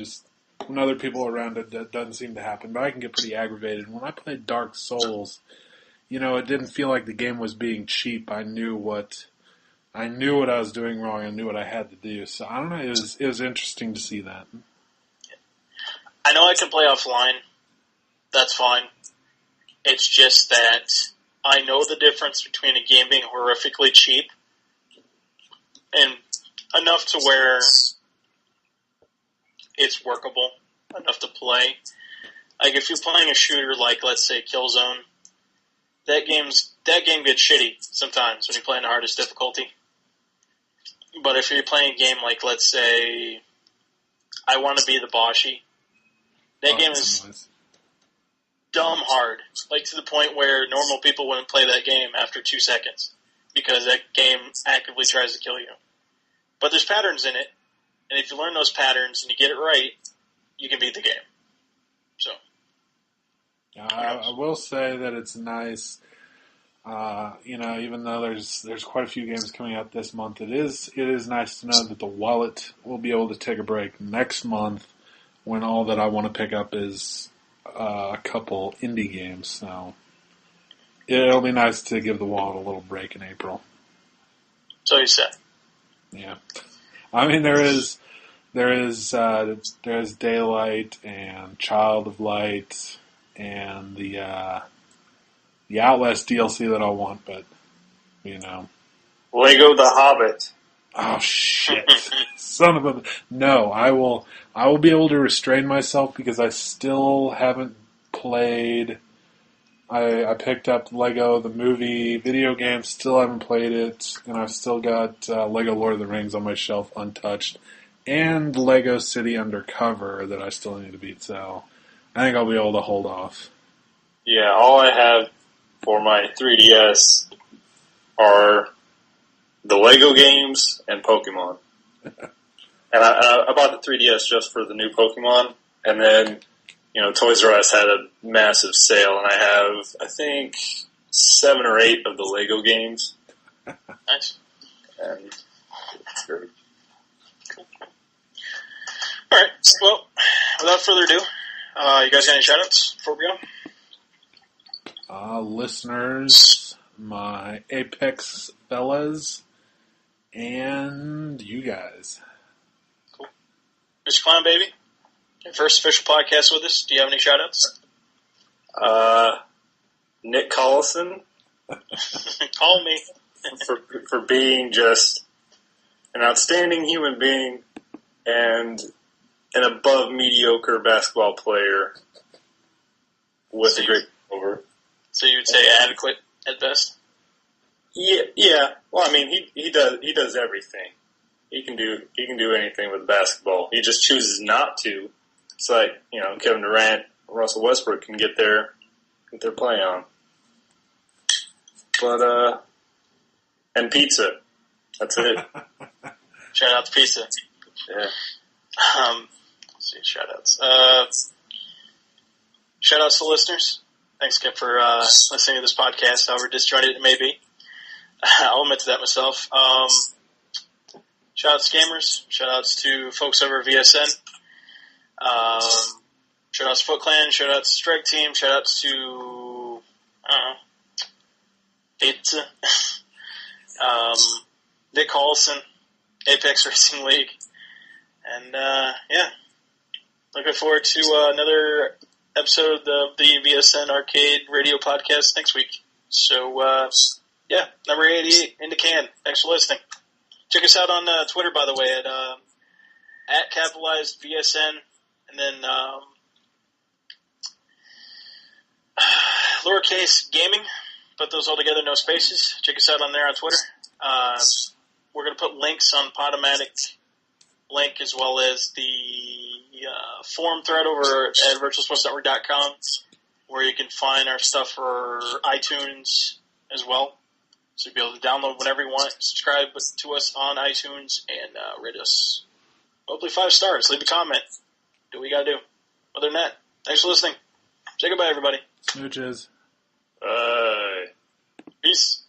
when other people are around, it doesn't seem to happen, but I can get pretty aggravated. When I played Dark Souls, it didn't feel like the game was being cheap. I knew what I was doing wrong. I knew what I had to do. So I don't know. It was interesting to see that. I know I can play offline. That's fine. It's just that I know the difference between a game being horrifically cheap and enough to where it's workable enough to play. Like if you're playing a shooter like, let's say, Killzone, that game gets shitty sometimes when you're playing the hardest difficulty. But if you're playing a game like, let's say, I Want to Be the Boshi, that game is dumb hard. Like to the point where normal people wouldn't play that game after 2 seconds because that game actively tries to kill you. But there's patterns in it, and if you learn those patterns and you get it right, you can beat the game. So, I will say that it's nice. Even though there's quite a few games coming out this month, it is nice to know that the wallet will be able to take a break next month when all that I want to pick up is a couple indie games. So it'll be nice to give the wallet a little break in April. So you said. Yeah. I mean, there is Daylight and Child of Light and the Outlast DLC that I want, but Lego the Hobbit. Oh shit! Son of a no! I will be able to restrain myself because I still haven't played. I picked up Lego the movie video game, still haven't played it, and I've still got Lego Lord of the Rings on my shelf untouched, and Lego City Undercover that I still need to beat. So I think I'll be able to hold off. Yeah, all I have for my 3DS are the Lego games and Pokemon. And I bought the 3DS just for the new Pokemon, and then Toys R Us had a massive sale, and I have, I think, 7 or 8 of the Lego games. Nice. And it's great. Cool. All right. Well, without further ado, you guys got any shout-outs before we go? Listeners, my Apex fellas, and you guys. Cool. Mr. Clwnbby, your first official podcast with us. Do you have any shout-outs? Nick Collison. Call me. for being just an outstanding human being and an above mediocre basketball player with a great over. So you would say adequate at best? Yeah. Well, I mean, he does everything. He can do anything with basketball. He just chooses not to. It's like Kevin Durant, Russell Westbrook can get their play on. But and pizza. That's it. Shout out to pizza. Yeah. Let's see, shout outs. Shout outs to listeners. Thanks again for listening to this podcast, however disjointed it may be. I'll admit to that myself. Shout outs to gamers. Shout outs to folks over at VSN. Shout outs to Foot Clan. Shout outs to Strike Team. Shout outs to Pizza. Nick Collison, Apex Racing League. And looking forward to another episode of the VSN Arcade Radio podcast next week. So, number 88 in the can. Thanks for listening. Check us out on Twitter, by the way, at capitalized VSN, and then lowercase gaming. Put those all together, no spaces. Check us out on there on Twitter. We're going to put links on Podomatic link as well as the forum thread over at virtualsportsnetwork.com where you can find our stuff for iTunes as well. So you'll be able to download whenever you want, subscribe to us on iTunes, and rate us. Hopefully 5 stars. Leave a comment. Do what you got to do. Other than that, thanks for listening. Say goodbye, everybody. Smooches. Bye. Peace.